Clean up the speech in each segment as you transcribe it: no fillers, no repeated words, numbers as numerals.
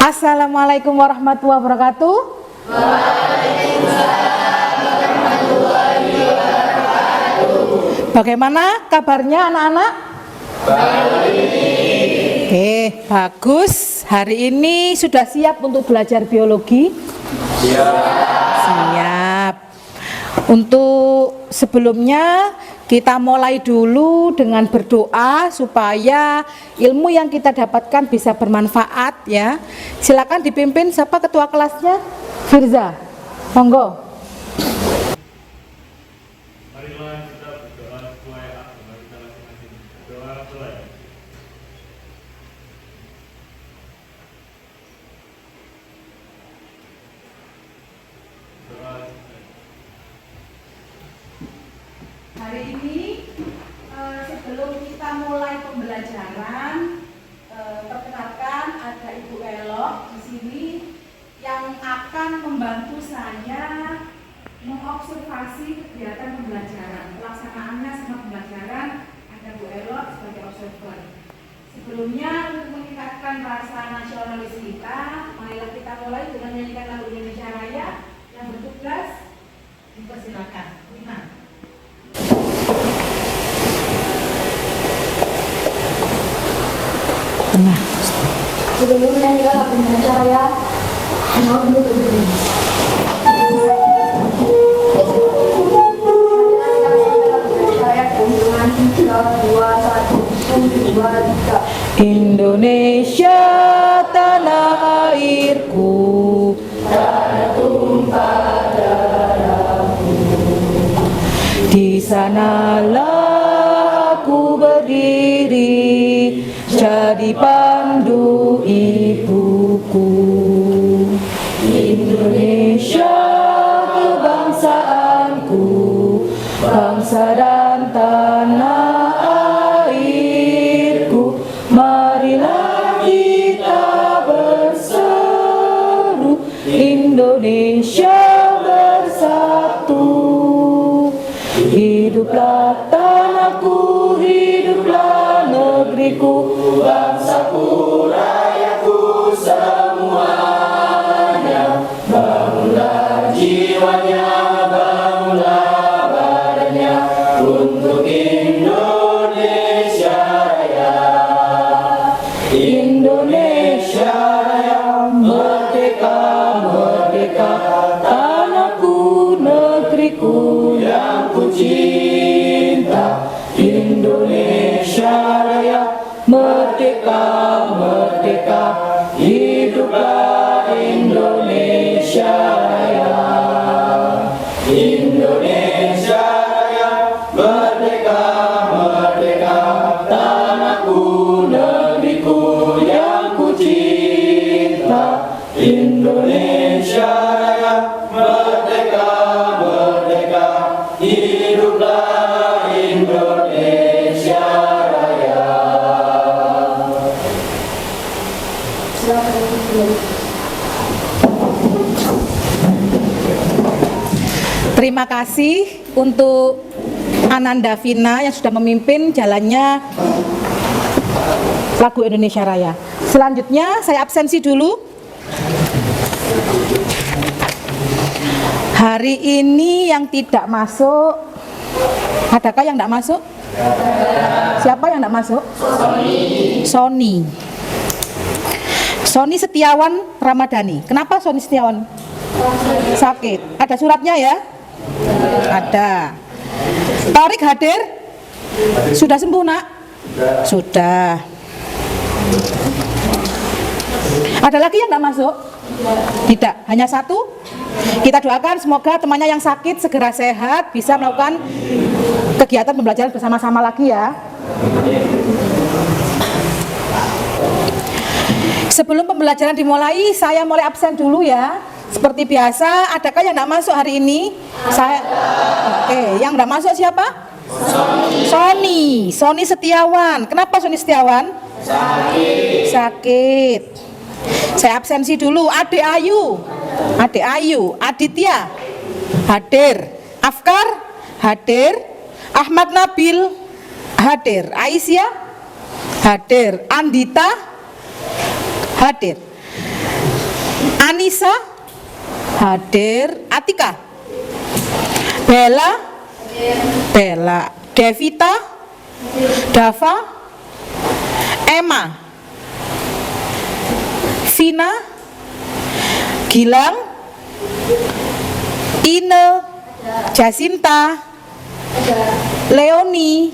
Assalamualaikum warahmatullahi wabarakatuh. Bagaimana kabarnya anak-anak? Oke, bagus. Hari ini sudah siap untuk belajar biologi? Siap. Untuk sebelumnya kita mulai dulu dengan berdoa supaya ilmu yang kita dapatkan bisa bermanfaat ya. Silakan dipimpin siapa ketua kelasnya? Firza. Monggo. Marilah kita berdoa sesuai agama kita masing-masing. Doa mulai. Hari ini sebelum kita mulai pembelajaran, perkenalkan ada Ibu Elok di sini yang akan membantu saya mengobservasi kegiatan pembelajaran, pelaksanaannya sama pembelajaran. Ada Bu Elok sebagai observer. Sebelumnya untuk meningkatkan rasa nasionalis kita, marilah kita mulai dengan menyanyikan lagu Indonesia Raya. Yang bertugas dipersilakan. Nah. Tengah. Sebelum menyanyikan lagu Indonesia Raya, mohon dulu berdiri. Indonesia tanah airku, tanah tumpah darahku. Di sanalah aku berdiri, jadi pandu ibuku. Indonesia kebangsaanku, bangsa dan tanah airku. Marilah kita berseru, Indonesia bersatu. Hiduplah tanahku, hiduplah negeriku, bangsaku, rakyatku semuanya. Bangunlah jiwanya, bangunlah badannya untuk Indonesia Raya. Indonesia Raya, merdeka, merdeka, tanahku, negeriku yang ku cinta. Indonesia Raya, merdeka, merdeka, hiduplah Indonesia Raya. Indonesia Raya, merdeka, merdeka, tanahku, negeriku yang ku cinta. Indonesia Raya, merdeka, merdeka, hiduplah Indonesia Raya. Terima kasih untuk Ananda Vina yang sudah memimpin jalannya lagu Indonesia Raya. Selanjutnya saya absensi dulu. Hari ini yang tidak masuk, adakah yang tidak masuk? Siapa yang tidak masuk? Sony. Sony Setiawan Ramadhani. Kenapa Sony Setiawan? Sakit. Ada suratnya ya? Ada. Tarik hadir? Sudah sembuh nak? Sudah. Ada lagi yang tidak masuk? Tidak, hanya satu. Kita doakan semoga temannya yang sakit segera sehat, bisa melakukan kegiatan pembelajaran bersama-sama lagi ya. Sebelum pembelajaran dimulai, saya mulai absen dulu ya. Seperti biasa, adakah yang tidak masuk hari ini? Saya. Oke, yang tidak masuk siapa? Sony Setiawan. Kenapa Sony Setiawan? Sakit. Saya absensi dulu. Adik Ayu, Aditya hadir, Afkar hadir, Ahmad Nabil hadir, Aisyah hadir, Andita hadir. Anissa? Hadir. Atika? Bella? Bella. Devita? Dava? Emma? Vina? Gilang? Ine? Jacinta? Leoni?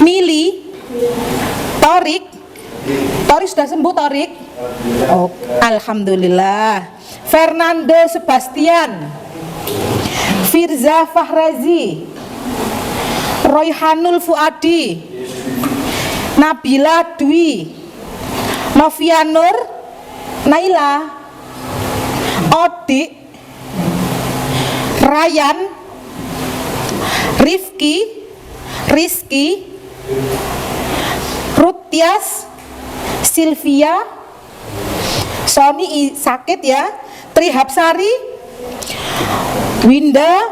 Mili? Torik? Torik sudah sembuh, Torik? Oh, alhamdulillah. Fernando Sebastian, Firza Fahrazi, Royhanul Fuadi, Nabila Dwi, Novia Nur, Naila, Odik, Ryan, Rifki, Rizky, Rutias, Sylvia, Sony sakit ya, Trihapsari, Winda,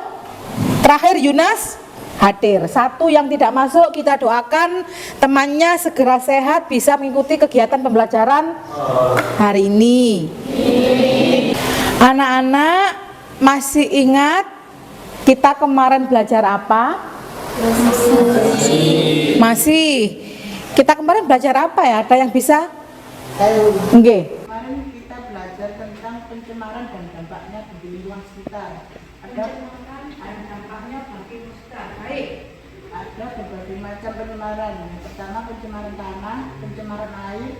terakhir Yunas hadir. Satu yang tidak masuk kita doakan temannya segera sehat bisa mengikuti kegiatan pembelajaran hari ini. Anak-anak masih ingat kita kemarin belajar apa? Masih. Kita kemarin belajar apa ya? Ada yang bisa? Nggih. Kemarin kita belajar tentang pencemaran dan dampaknya bagi lingkungan sekitar. Ada dampaknya bagi sekitar. Baik. ada berbagai macam pencemaran. Yang pertama pencemaran tanah, pencemaran air,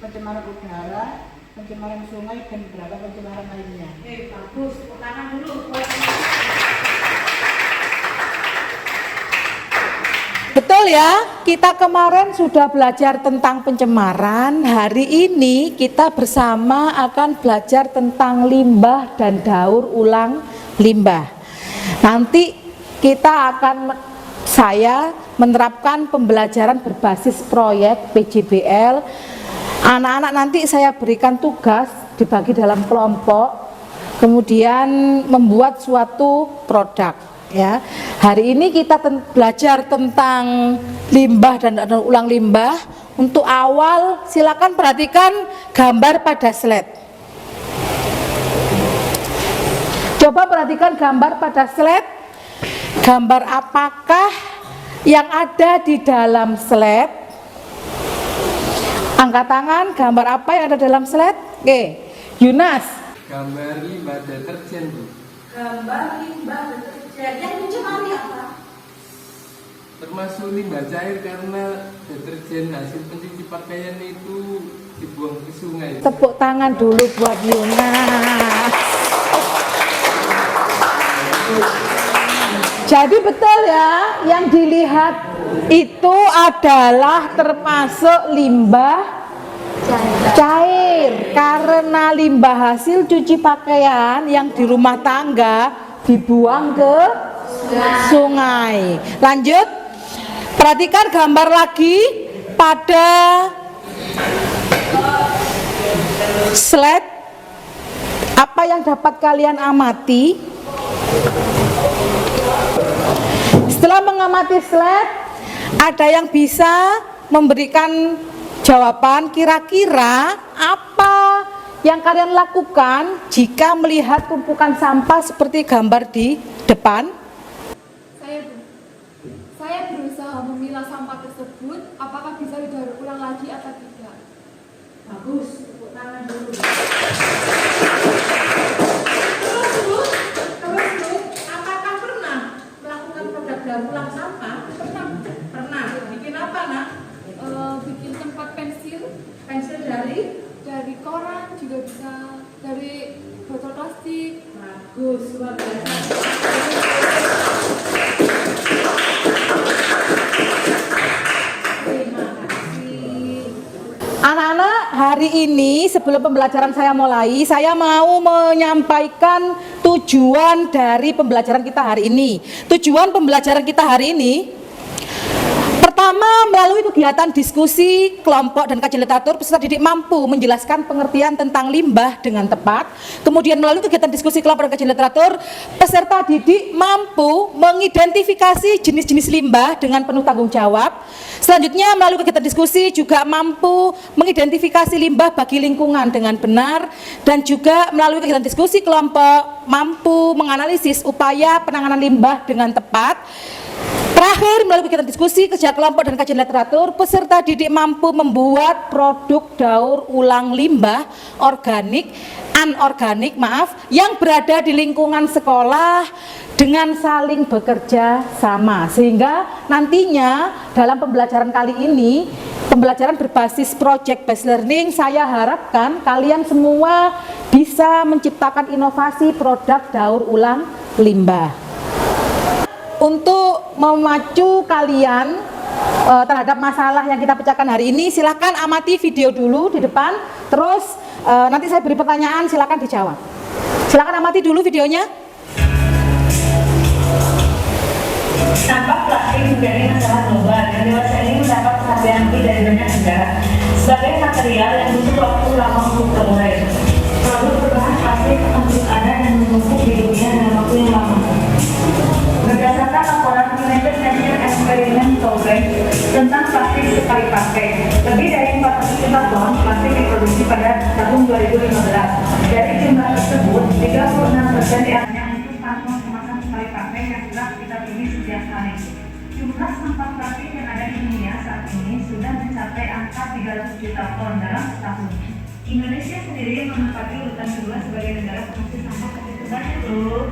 pencemaran udara, pencemaran sungai dan beberapa pencemaran lainnya. Bagus. Tepuk tangan dulu. Betul ya, kita kemarin sudah belajar tentang pencemaran. Hari ini kita bersama akan belajar tentang limbah dan daur ulang limbah. Nanti saya menerapkan pembelajaran berbasis proyek PJBL. Anak-anak nanti saya berikan tugas dibagi dalam kelompok, kemudian membuat suatu produk. Ya, hari ini kita belajar tentang limbah dan daur ulang limbah. Untuk awal silakan perhatikan gambar pada slide. Coba perhatikan gambar pada slide. Gambar apakah yang ada di dalam slide? Angkat tangan, gambar apa yang ada dalam slide? Oke, Yunas. Gambar limbah deterjen, Bu. Gambar limbah deterjen. Yang mencemari apa? Termasuk limbah cair karena deterjen hasil pencuci pakaian itu dibuang ke sungai. Tepuk tangan dulu buat Yunas. Jadi betul ya, yang dilihat itu adalah termasuk limbah cair karena limbah hasil cuci pakaian yang di rumah tangga dibuang ke sungai. Lanjut, perhatikan gambar lagi pada slide. Apa yang dapat kalian amati? Setelah mengamati slide, ada yang bisa memberikan jawaban kira-kira apa yang kalian lakukan jika melihat tumpukan sampah seperti gambar di depan? Saya berusaha memilah sampah tersebut, apakah bisa didaur ulang lagi atau tidak? Bagus. Tepuk tangan dulu. Terus, apakah pernah melakukan produk daur ulang sampah? Pernah. Bikin apa, Nak? Bikin tempat pensil Dari koran, juga bisa dari botol plastik. bagus, luar biasa. Terima kasih. Anak-anak, hari ini sebelum pembelajaran saya mulai, saya mau menyampaikan tujuan dari pembelajaran kita hari ini. Tujuan pembelajaran kita hari ini, pertama Pertama, melalui kegiatan diskusi kelompok dan kajian literatur, peserta didik mampu menjelaskan pengertian tentang limbah dengan tepat. Kemudian melalui kegiatan diskusi kelompok dan kajian literatur, peserta didik mampu mengidentifikasi jenis-jenis limbah dengan penuh tanggung jawab. Selanjutnya, melalui kegiatan diskusi juga mampu mengidentifikasi limbah bagi lingkungan dengan benar, dan juga melalui kegiatan diskusi kelompok mampu menganalisis upaya penanganan limbah dengan tepat. Terakhir, melalui kegiatan diskusi kerja kelompok dan kajian literatur, peserta didik mampu membuat produk daur ulang limbah anorganik yang berada di lingkungan sekolah dengan saling bekerja sama, sehingga nantinya dalam pembelajaran kali ini, pembelajaran berbasis project based learning, saya harapkan kalian semua bisa menciptakan inovasi produk daur ulang limbah. Untuk memacu kalian terhadap masalah yang kita pecahkan hari ini, silakan amati video dulu di depan, terus nanti saya beri pertanyaan, silakan dijawab. Silakan amati dulu videonya. Sampah plastik menjadi masalah global dan dewasa ini mendapat perhatian lebih dari banyak negara sebagai material yang butuh waktu lama untuk terurai. Produk berbahan plastik terus ada dan menumpuk di dunia dalam waktu yang lama. Berdasarkan laporan United Nations Experiment Program tentang plastik sekali pakai, lebih dari 400 juta ton plastik diproduksi pada tahun 2015. Dari jumlah tersebut, 36% diantaranya untuk kantong kemasan sekali pakai yang telah kita pilih setiap hari. Jumlah sampah plastik yang ada di dunia saat ini sudah mencapai angka 300 juta ton dalam setahun. Indonesia sendiri menempati urutan kedua sebagai negara penghasil sampah plastik terbanyak loh.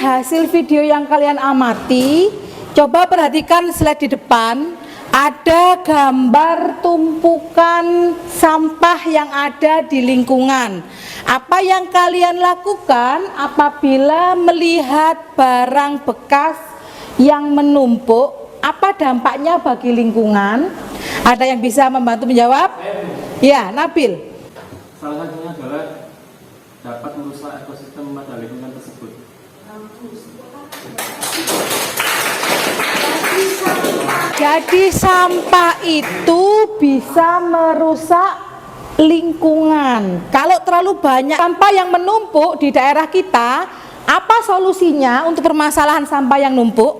Hasil video yang kalian amati, coba perhatikan slide di depan, ada gambar tumpukan sampah yang ada di lingkungan. Apa yang kalian lakukan apabila melihat barang bekas yang menumpuk? Apa dampaknya bagi lingkungan? Ada yang bisa membantu menjawab? Ya, Nabil. Salah satunya adalah dapat merusak ekosistem pada lingkungan tersebut. Jadi sampah itu bisa merusak lingkungan. Kalau terlalu banyak sampah yang menumpuk di daerah kita, apa solusinya untuk permasalahan sampah yang numpuk?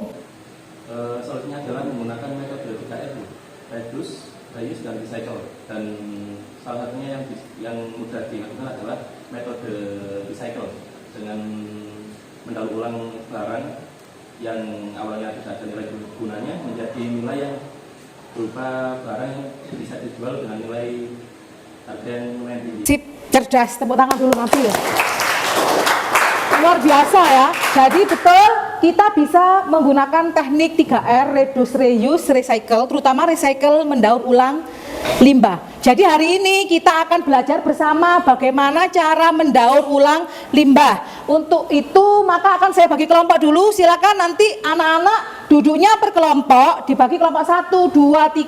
Solusinya adalah menggunakan metode 3R, reduce, reuse, dan recycle. Dan salah satunya yang mudah dilakukan adalah metode recycle dengan mendaur ulang barang yang awalnya tidak ada nilai gunanya menjadi nilai yang berupa barang yang bisa dijual dengan nilai harga yang lumayan tinggi. Sip, cerdas, tepuk tangan dulu Nabil. Luar biasa ya. Jadi betul, kita bisa menggunakan teknik 3R, reduce, reuse, recycle, terutama recycle mendaur ulang limbah. Jadi hari ini kita akan belajar bersama bagaimana cara mendaur ulang limbah. Untuk itu maka akan saya bagi kelompok dulu. Silakan nanti anak-anak duduknya per kelompok, dibagi kelompok 1, 2,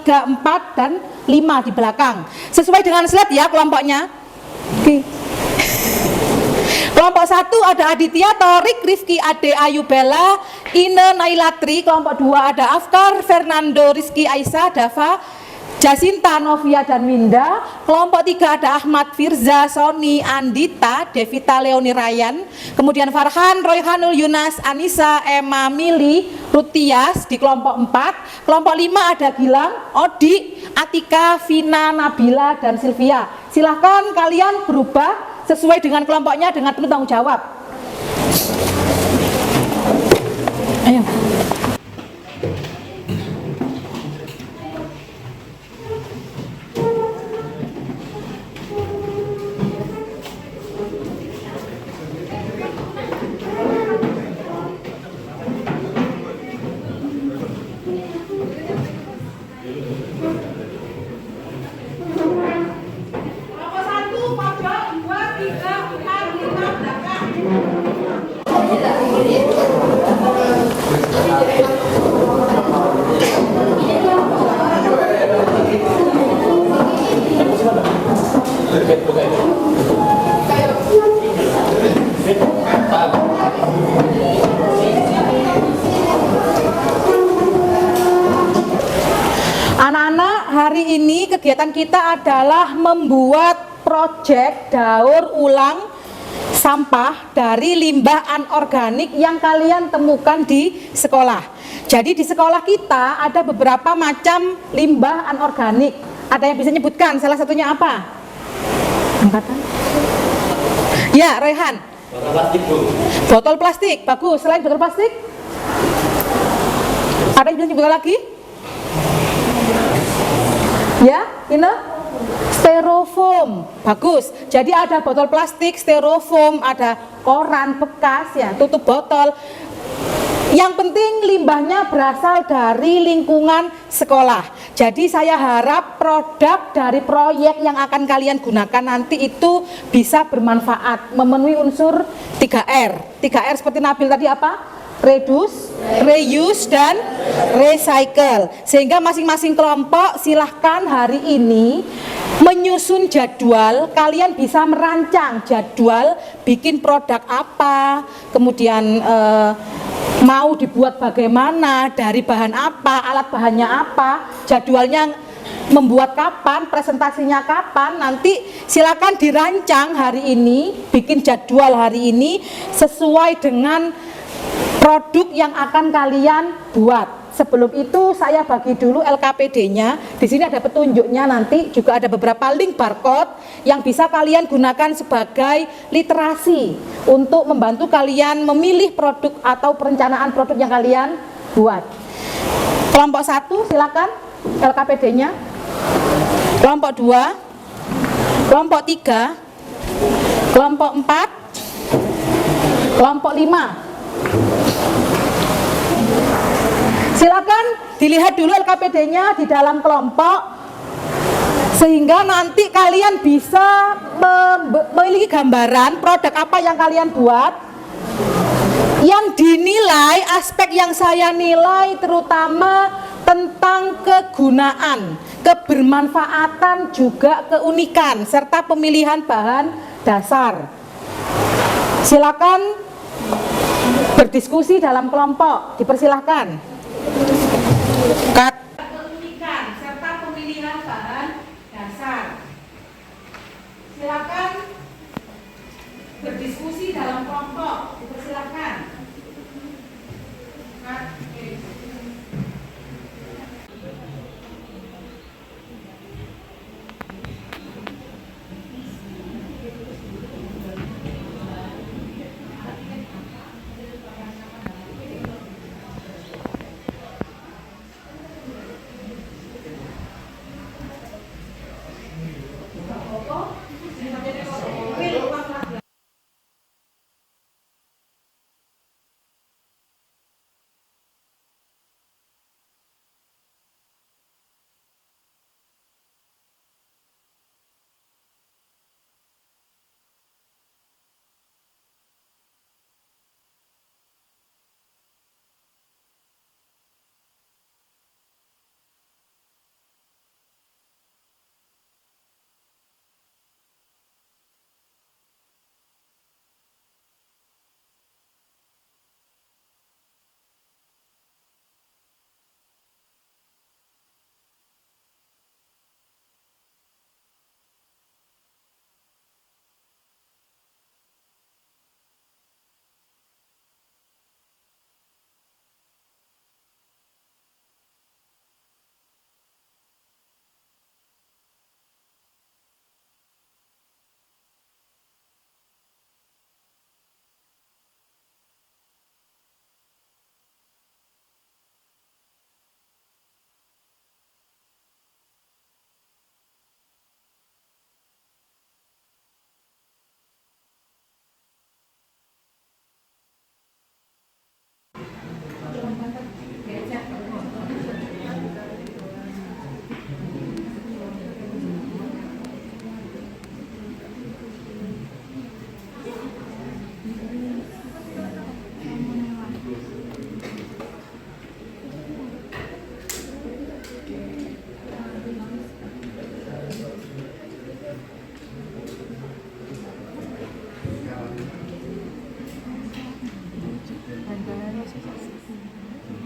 3, 4, dan 5 di belakang. Sesuai dengan slide ya kelompoknya. Oke. Kelompok 1 ada Aditya, Torik, Rifki, Ade, Ayu, Bella, Ine, Nailatri. Kelompok 2 ada Afkar, Fernando, Rizky, Aisyah, Dava, Jasinta, Novia, dan Winda. Kelompok 3 ada Ahmad, Firza, Sony, Andita, Devita, Leoni, Ryan. Kemudian Farhan, Royhanul, Yunas, Anissa, Emma, Mili, Rutias di kelompok 4. Kelompok 5 ada Gilang, Odi, Atika, Vina, Nabila, dan Sylvia. Silahkan kalian berubah sesuai dengan kelompoknya dengan penuh tanggung jawab. Ayo. Kelompok 1, pojok, 2, 3, 4, 5 belakang. hari ini kegiatan kita adalah membuat proyek daur ulang sampah dari limbah anorganik yang kalian temukan di sekolah. Jadi di sekolah kita ada beberapa macam limbah anorganik. Ada yang bisa nyebutkan salah satunya apa? Angkatan? Ya, Rehan. Botol plastik, Bu. Botol plastik, bagus. Selain botol plastik? Ada yang bisa nyebutkan lagi? Ya, ini styrofoam, bagus. Jadi ada botol plastik, styrofoam, ada koran bekas ya, tutup botol. Yang penting limbahnya berasal dari lingkungan sekolah. Jadi saya harap produk dari proyek yang akan kalian gunakan nanti itu bisa bermanfaat, memenuhi unsur 3R. 3R seperti Nabil tadi apa? Reduce, reuse, dan recycle. Sehingga masing-masing kelompok silahkan hari ini menyusun jadwal. Kalian bisa merancang jadwal bikin produk apa, kemudian mau dibuat bagaimana, dari bahan apa, alat bahannya apa, jadwalnya membuat kapan, presentasinya kapan. Nanti silakan dirancang hari ini, bikin jadwal hari ini sesuai dengan produk yang akan kalian buat. Sebelum itu saya bagi dulu LKPD-nya. Di sini ada petunjuknya, nanti juga ada beberapa link barcode yang bisa kalian gunakan sebagai literasi untuk membantu kalian memilih produk atau perencanaan produk yang kalian buat. Kelompok 1 silakan LKPD-nya. Kelompok 2, kelompok 3, kelompok 4, kelompok 5. Silakan dilihat dulu LKPD-nya di dalam kelompok sehingga nanti kalian bisa memiliki gambaran produk apa yang kalian buat. Yang dinilai, aspek yang saya nilai terutama tentang kegunaan, kebermanfaatan, juga keunikan serta pemilihan bahan dasar. Silakan berdiskusi dalam kelompok, dipersilahkan. Keunikan serta pemilihan bahan dasar. Silakan berdiskusi dalam kelompok, dipersilahkan.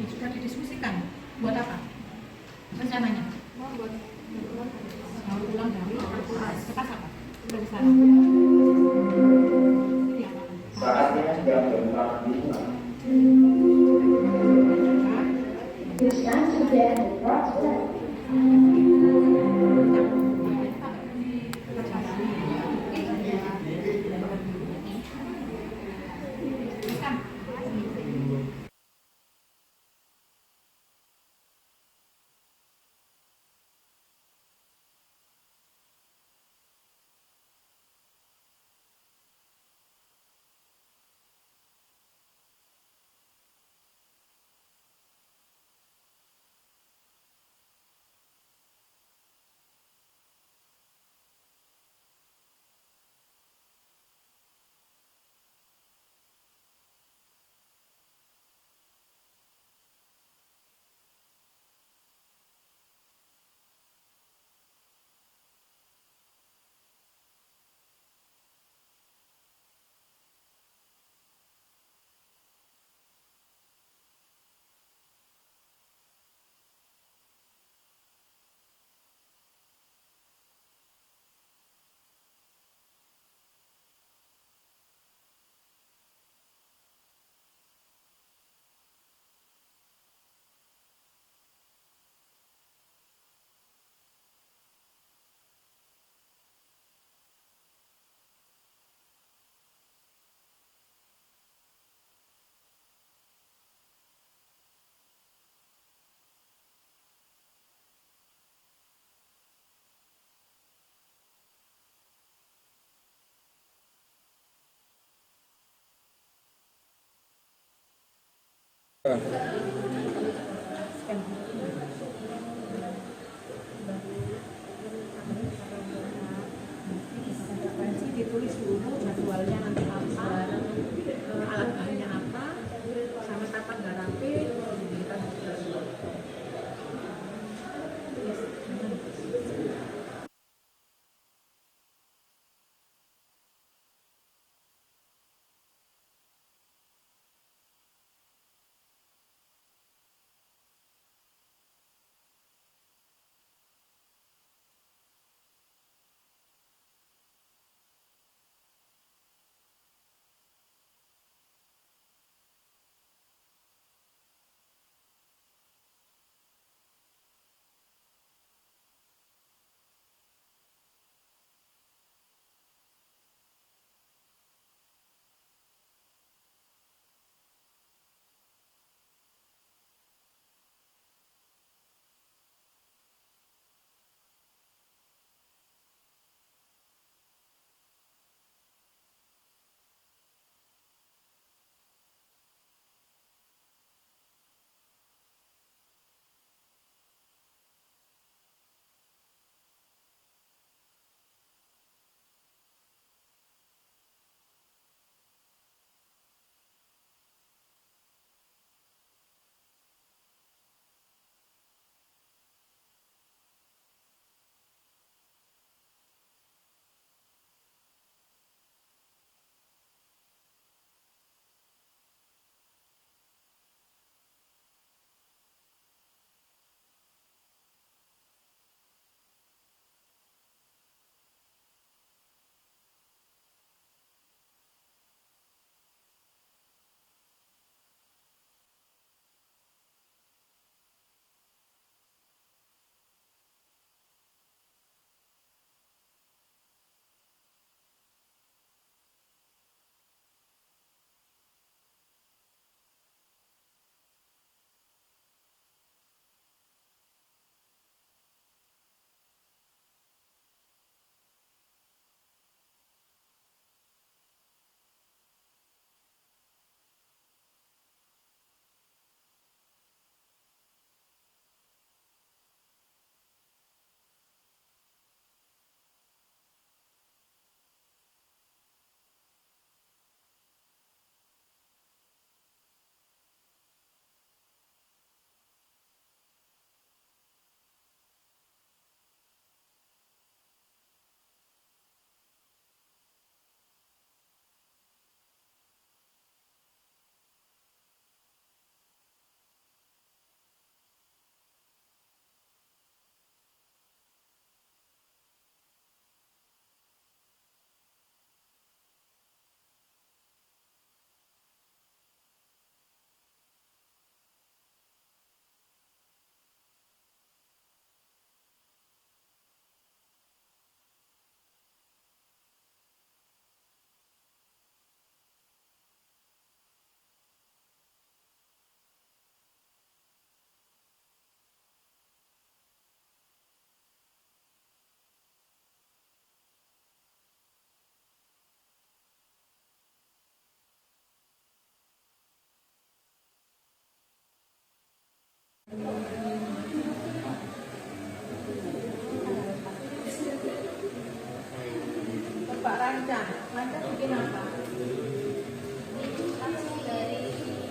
Sudah didiskusikan buat apa rencananya? Buat Mau pulang dari kertas apa? Udah bisa. Saatnya jam 4.05. It's time to get the process. Ditulis dulu jadwalnya nanti apa, alat bahannya apa, sama kapan garapnya. Lancar bikin apa?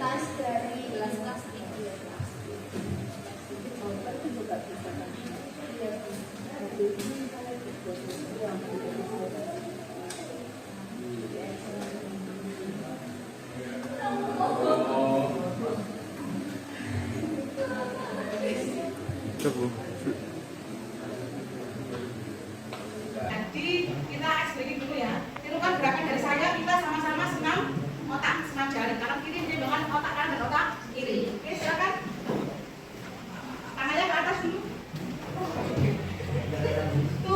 Tas dari gelas plastik. Itu juga bisa kan? Nanti kita explaining dulu ya. Tirukan gerakan dari saya, kita sama-sama senam otak, senam jari. Kanan kiri dengan otak kanan dan otak kiri. Oke, silakan. Tangannya ke atas dulu. 1,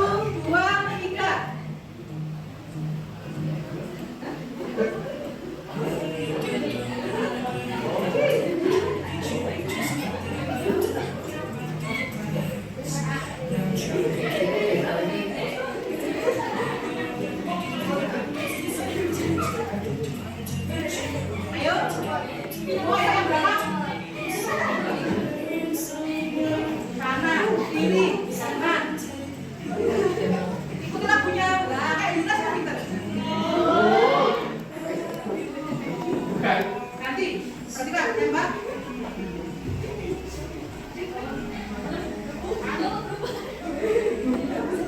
2, 3. Ayo, semua yang berangkat. Kanan, kiri, kanan. Ikuti lagunya, lah kayak Yunus kan pinter. Nanti, ketika tembak.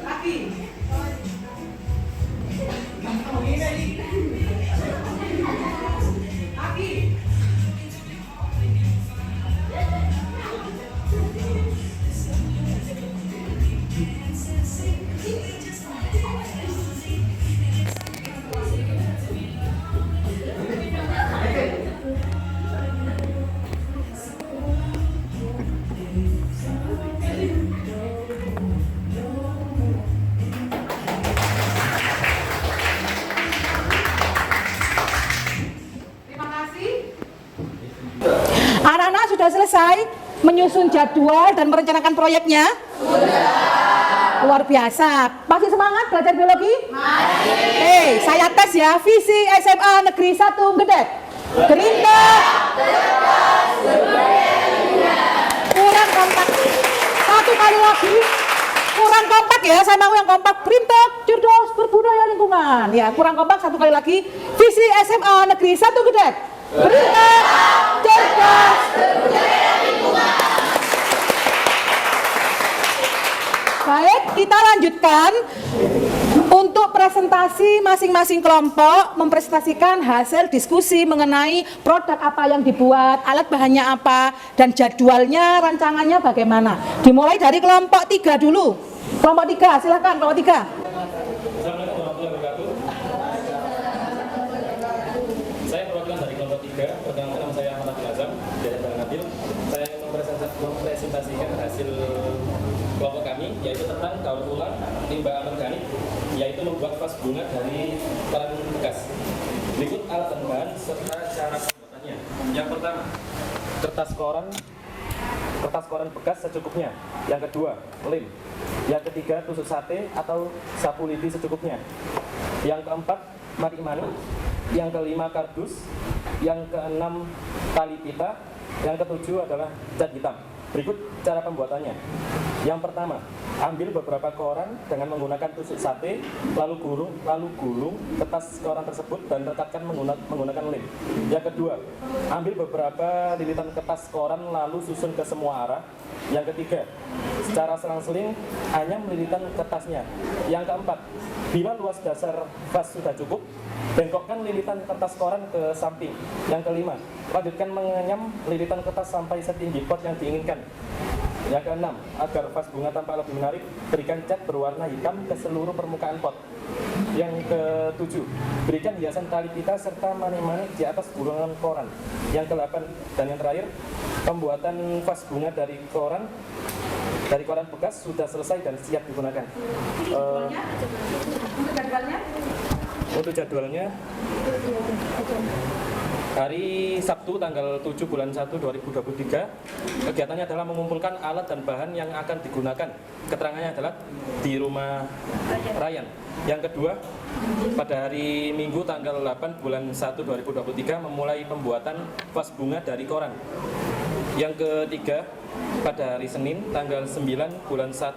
Kaki. Kaki. Terima kasih. Anak-anak sudah selesai menyusun jadwal dan merencanakan proyeknya? Luar biasa. Masih semangat belajar biologi? Masih. Saya tes ya. Visi SMA Negeri 1 Gedek. Gerinda. Kurang kompak. Satu kali lagi. Kurang kompak ya. Saya mau yang kompak. Berintak, cerdas, berbudaya lingkungan. Ya, kurang kompak satu kali lagi. Visi SMA Negeri 1 Gedek. Berintak, cerdas, berbudaya lingkungan. Baik, kita lanjutkan untuk presentasi masing-masing kelompok mempresentasikan hasil diskusi mengenai produk apa yang dibuat, alat bahannya apa, dan jadwalnya, rancangannya bagaimana. Dimulai dari kelompok 3 dulu. Kelompok 3, silakan kelompok 3. Assalamualaikum warahmatullahi wabarakatuh. Saya perwakilan dari kelompok 3. Perkenalkan nama saya Ahmad Azam dari Bang Nabil. Saya mempresentasikan hasil kelompok kami, yaitu tentang daur ulang limbah anorganik, yaitu membuat vas bunga dari koran bekas. Berikut alat dan bahan serta cara pembuatannya. Yang pertama, kertas koran bekas secukupnya. Yang kedua, lem. Yang ketiga, tusuk sate atau sapu lidi secukupnya. Yang keempat, manik-manik. Yang kelima, kardus. Yang keenam, tali pita. Yang ketujuh adalah cat hitam. Berikut cara pembuatannya. Yang pertama, ambil beberapa koran dengan menggunakan tusuk sate, lalu gulung kertas koran tersebut dan rekatkan menggunakan lem. Yang kedua, ambil beberapa lilitan kertas koran lalu susun ke semua arah. Yang ketiga, secara selang-seling hanya melilitan kertasnya. Yang keempat, bila luas dasar vas sudah cukup, bengkokkan lilitan kertas koran ke samping. Yang kelima, lanjutkan mengenyam lilitan kertas sampai setinggi pot yang diinginkan. Yang keenam, agar vas bunga tampak lebih menarik, berikan cat berwarna hitam ke seluruh permukaan pot. Yang ketujuh, berikan hiasan tali pita serta manik-manik di atas gulungan koran. Yang kedelapan dan yang terakhir, pembuatan vas bunga dari koran bekas sudah selesai dan siap digunakan. Untuk jadwalnya, hari Sabtu tanggal 7 bulan 1 2023, kegiatannya adalah mengumpulkan alat dan bahan yang akan digunakan. Keterangannya adalah di rumah Ryan. Yang kedua, pada hari Minggu tanggal 8 bulan 1 2023 memulai pembuatan vas bunga dari koran. Yang ketiga, pada hari Senin tanggal 9 bulan 1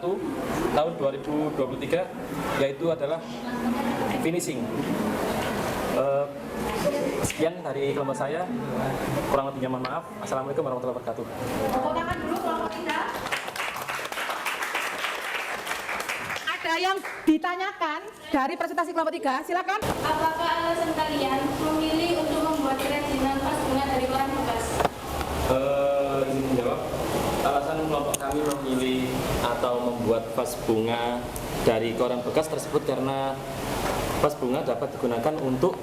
tahun 2023, yaitu adalah finishing. Sekian dari kelompok saya, kurang lebihnya mohon maaf. Assalamualaikum warahmatullahi wabarakatuh. Tepuk tangan dulu kelompok kita. Ada yang ditanyakan dari presentasi kelompok 3, silakan. Apakah alasan kalian memilih untuk membuat kerajinan vas bunga dari koran bekas? Izin menjawab. Alasan kelompok kami memilih atau membuat vas bunga dari koran bekas tersebut karena vas bunga dapat digunakan untuk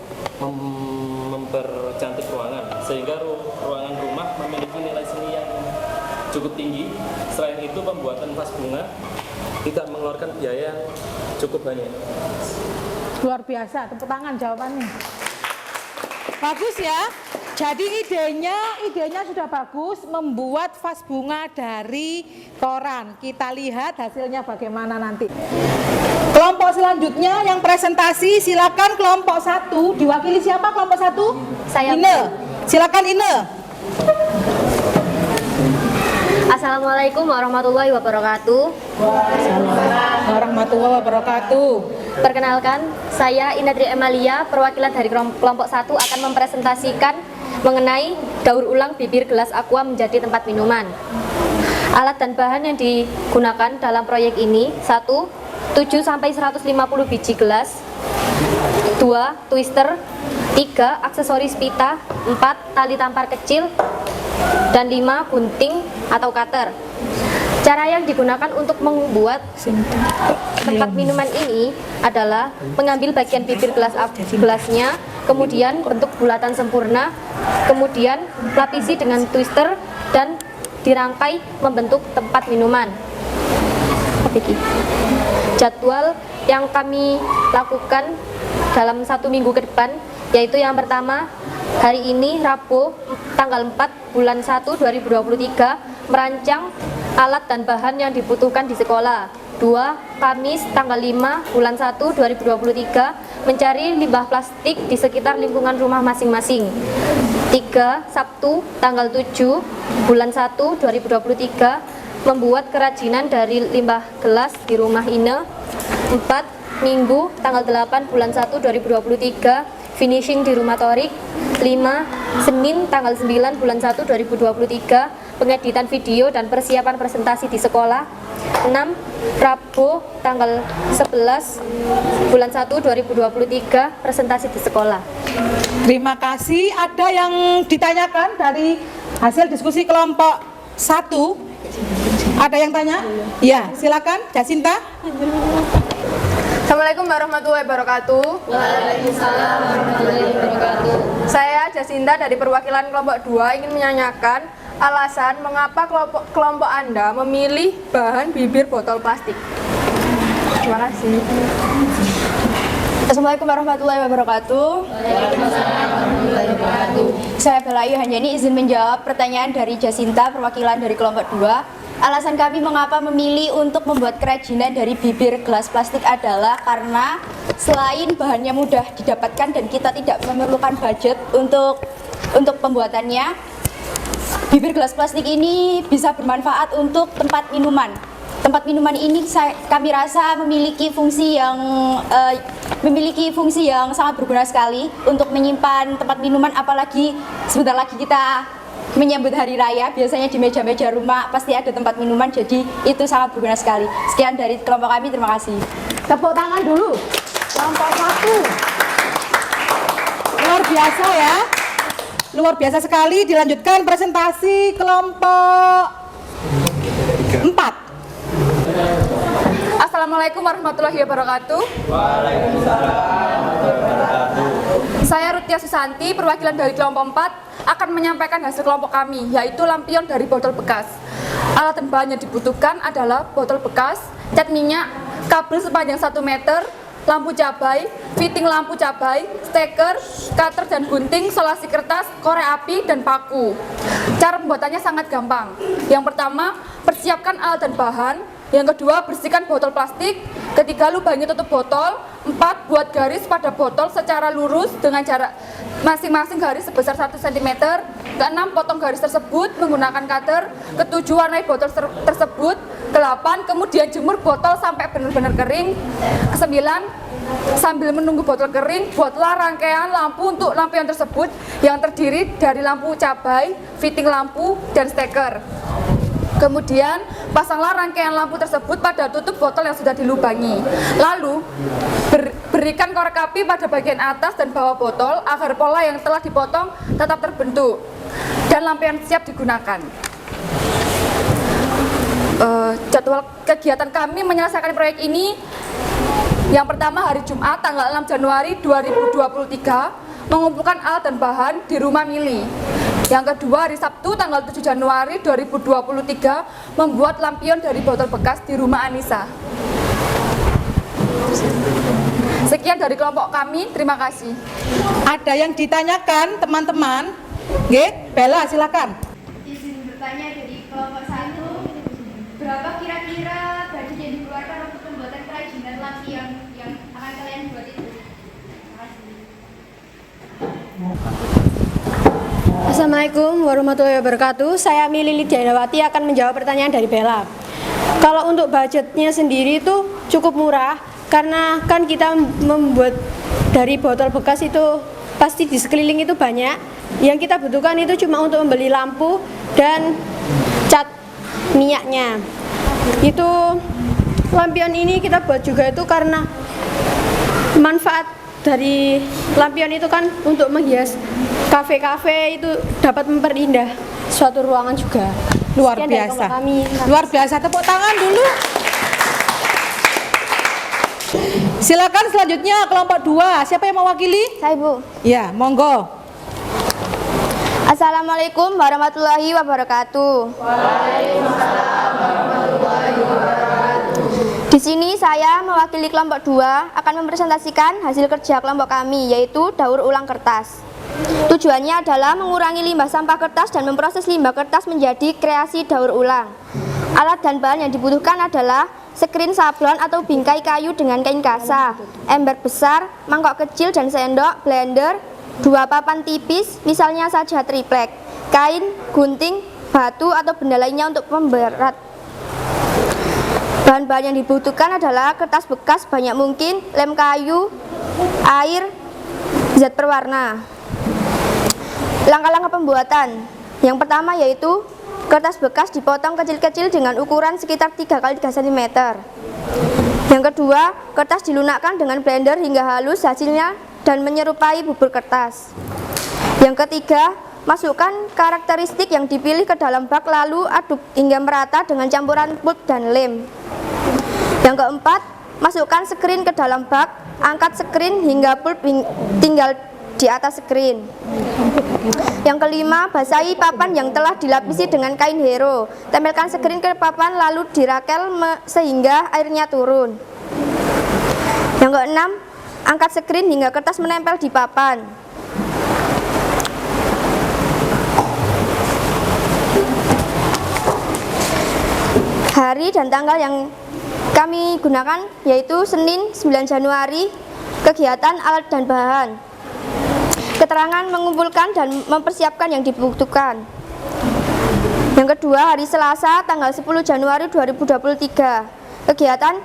mempercantik ruangan, sehingga ruangan rumah memiliki nilai seni yang cukup tinggi. Selain itu, pembuatan vas bunga tidak mengeluarkan biaya yang cukup banyak. Luar biasa, tepuk tangan jawabannya. Bagus ya. Jadi idenya sudah bagus, membuat vas bunga dari koran. Kita lihat hasilnya bagaimana nanti. Kelompok selanjutnya yang presentasi, silakan kelompok 1. Diwakili siapa kelompok 1? Saya. Ine. Silakan Ine. Assalamualaikum warahmatullahi wabarakatuh. Waalaikumsalam warahmatullahi wabarakatuh. Perkenalkan, saya Inadri Emalia, perwakilan dari kelompok 1 akan mempresentasikan mengenai daur ulang bibir gelas aqua menjadi tempat minuman. Alat dan bahan yang digunakan dalam proyek ini: 1. 7-150 biji gelas, 2. Twister, 3. Aksesoris pita, 4. Tali tampar kecil, dan 5. Gunting atau cutter. Cara yang digunakan untuk membuat tempat minuman ini adalah mengambil bagian bibir gelasnya, kemudian bentuk bulatan sempurna, kemudian lapisi dengan twister dan dirangkai membentuk tempat minuman. Jadwal yang kami lakukan dalam 1 minggu ke depan, yaitu yang pertama, hari ini Rabu tanggal 4 bulan 1 2023 merancang alat dan bahan yang dibutuhkan di sekolah. 2. Kamis tanggal 5 bulan 1 2023 mencari limbah plastik di sekitar lingkungan rumah masing-masing. 3. Sabtu tanggal 7 bulan 1 2023 membuat kerajinan dari limbah gelas di rumah Ine. 4. Minggu tanggal 8 bulan 1 2023 finishing di rumah Torik. 5. Senin tanggal 9 bulan 1 2023 pengeditan video dan persiapan presentasi di sekolah. 6. Rabu tanggal 11 bulan 1 2023 presentasi di sekolah. Terima kasih. Ada yang ditanyakan dari hasil diskusi kelompok 1? Ada yang tanya? Ya, silakan Jacinta. Assalamualaikum warahmatullahi wabarakatuh. Waalaikumsalam warahmatullahi wabarakatuh. Saya Jacinta dari perwakilan kelompok 2 ingin menanyakan alasan mengapa kelompok Anda memilih bahan bibir botol plastik. Terima kasih. Assalamualaikum warahmatullahi wabarakatuh. Waalaikumsalam warahmatullahi wabarakatuh. Saya Belayu Hanjani izin menjawab pertanyaan dari Jacinta perwakilan dari kelompok 2. Alasan kami mengapa memilih untuk membuat kerajinan dari bibir gelas plastik adalah karena selain bahannya mudah didapatkan dan kita tidak memerlukan budget untuk pembuatannya, bibir gelas plastik ini bisa bermanfaat untuk tempat minuman. Tempat minuman ini kami rasa memiliki fungsi yang sangat berguna sekali untuk menyimpan tempat minuman, apalagi sebentar lagi kita menyambut hari raya, biasanya di meja-meja rumah pasti ada tempat minuman, jadi itu sangat berguna sekali. Sekian dari kelompok kami, terima kasih. Tepuk tangan dulu. Kelompok 1. Luar biasa ya. Luar biasa sekali. Dilanjutkan presentasi kelompok 4. Assalamualaikum warahmatullahi wabarakatuh. Waalaikumsalam warahmatullahi wabarakatuh. Saya Rutia Susanti, perwakilan dari kelompok 4 akan menyampaikan hasil kelompok kami, yaitu lampion dari botol bekas. Alat dan bahan yang dibutuhkan adalah botol bekas, cat minyak, kabel sepanjang 1 meter, lampu cabai, fitting lampu cabai, steker, cutter dan gunting, solasi kertas, korek api, dan paku. Cara pembuatannya sangat gampang. Yang pertama, persiapkan alat dan bahan. Yang kedua, bersihkan botol plastik. Ketiga, lubangi tutup botol. 4, buat garis pada botol secara lurus dengan jarak masing-masing garis sebesar 1 cm. Ke-6, potong garis tersebut menggunakan cutter. Ke-7, warnai botol tersebut. Ke-8, kemudian jemur botol sampai benar-benar kering. Ke-9, Sambil menunggu botol kering, buatlah rangkaian lampu untuk lampion tersebut yang terdiri dari lampu cabai, fitting lampu, dan steker. Kemudian, pasanglah rangkaian lampu tersebut pada tutup botol yang sudah dilubangi. Lalu, berikan korek api pada bagian atas dan bawah botol agar pola yang telah dipotong tetap terbentuk dan lampion siap digunakan. Jadwal kegiatan kami menyelesaikan proyek ini, yang pertama hari Jumat tanggal 6 Januari 2023 mengumpulkan alat dan bahan di rumah Mili. Yang kedua hari Sabtu tanggal 7 Januari 2023 membuat lampion dari botol bekas di rumah Anissa. Sekian dari kelompok kami, terima kasih. Ada yang ditanyakan teman-teman? Nggih, Bella silakan. Izin bertanya dari kelompok 1, berapa kira-kira budget yang dikeluarkan untuk pembuatan kerajinan lampion yang akan kalian buat itu? Terima kasih. Assalamualaikum warahmatullahi wabarakatuh. Saya Mili Lidianawati akan menjawab pertanyaan dari Bella. Kalau untuk budgetnya sendiri itu cukup murah, karena kan kita membuat dari botol bekas itu pasti di sekeliling itu banyak. Yang kita butuhkan itu cuma untuk membeli lampu dan cat minyaknya. Itu lampion ini kita buat juga itu karena manfaat dari lampion itu kan untuk menghias kafe-kafe, itu dapat memperindah suatu ruangan juga. Luar Sekian dari biasa. kami. Luar biasa, tepuk tangan dulu. Silakan selanjutnya kelompok 2. Siapa yang mewakili? Saya, Bu. Ya, monggo. Assalamualaikum warahmatullahi wabarakatuh. Waalaikumsalam warahmatullahi wabarakatuh. Di sini saya mewakili kelompok 2 akan mempresentasikan hasil kerja kelompok kami, yaitu daur ulang kertas. Tujuannya adalah mengurangi limbah sampah kertas dan memproses limbah kertas menjadi kreasi daur ulang. Alat dan bahan yang dibutuhkan adalah skrin sablon atau bingkai kayu dengan kain kasa, ember besar, mangkok kecil dan sendok, blender, 2 papan tipis, misalnya saja triplek, kain, gunting, batu atau benda lainnya untuk pemberat. Bahan-bahan yang dibutuhkan adalah kertas bekas banyak mungkin, lem kayu, air, zat perwarna. Langkah-langkah pembuatan. Yang pertama yaitu kertas bekas dipotong kecil-kecil dengan ukuran sekitar 3 x 3 cm. Yang kedua, kertas dilunakkan dengan blender hingga halus hasilnya dan menyerupai bubur kertas. Yang ketiga, masukkan karakteristik yang dipilih ke dalam bak lalu aduk hingga merata dengan campuran pulp dan lem. Yang keempat, masukkan skrin ke dalam bak, angkat skrin hingga pulp tinggal di atas skrin. Yang kelima, basahi papan yang telah dilapisi dengan kain hero. Tempelkan skrin ke papan lalu dirakel sehingga airnya turun. Yang keenam, angkat skrin hingga kertas menempel di papan. Hari dan tanggal yang kami gunakan yaitu Senin 9 Januari, kegiatan alat dan bahan. Keterangan mengumpulkan dan mempersiapkan yang dibutuhkan. Yang kedua, hari Selasa tanggal 10 Januari 2023, kegiatan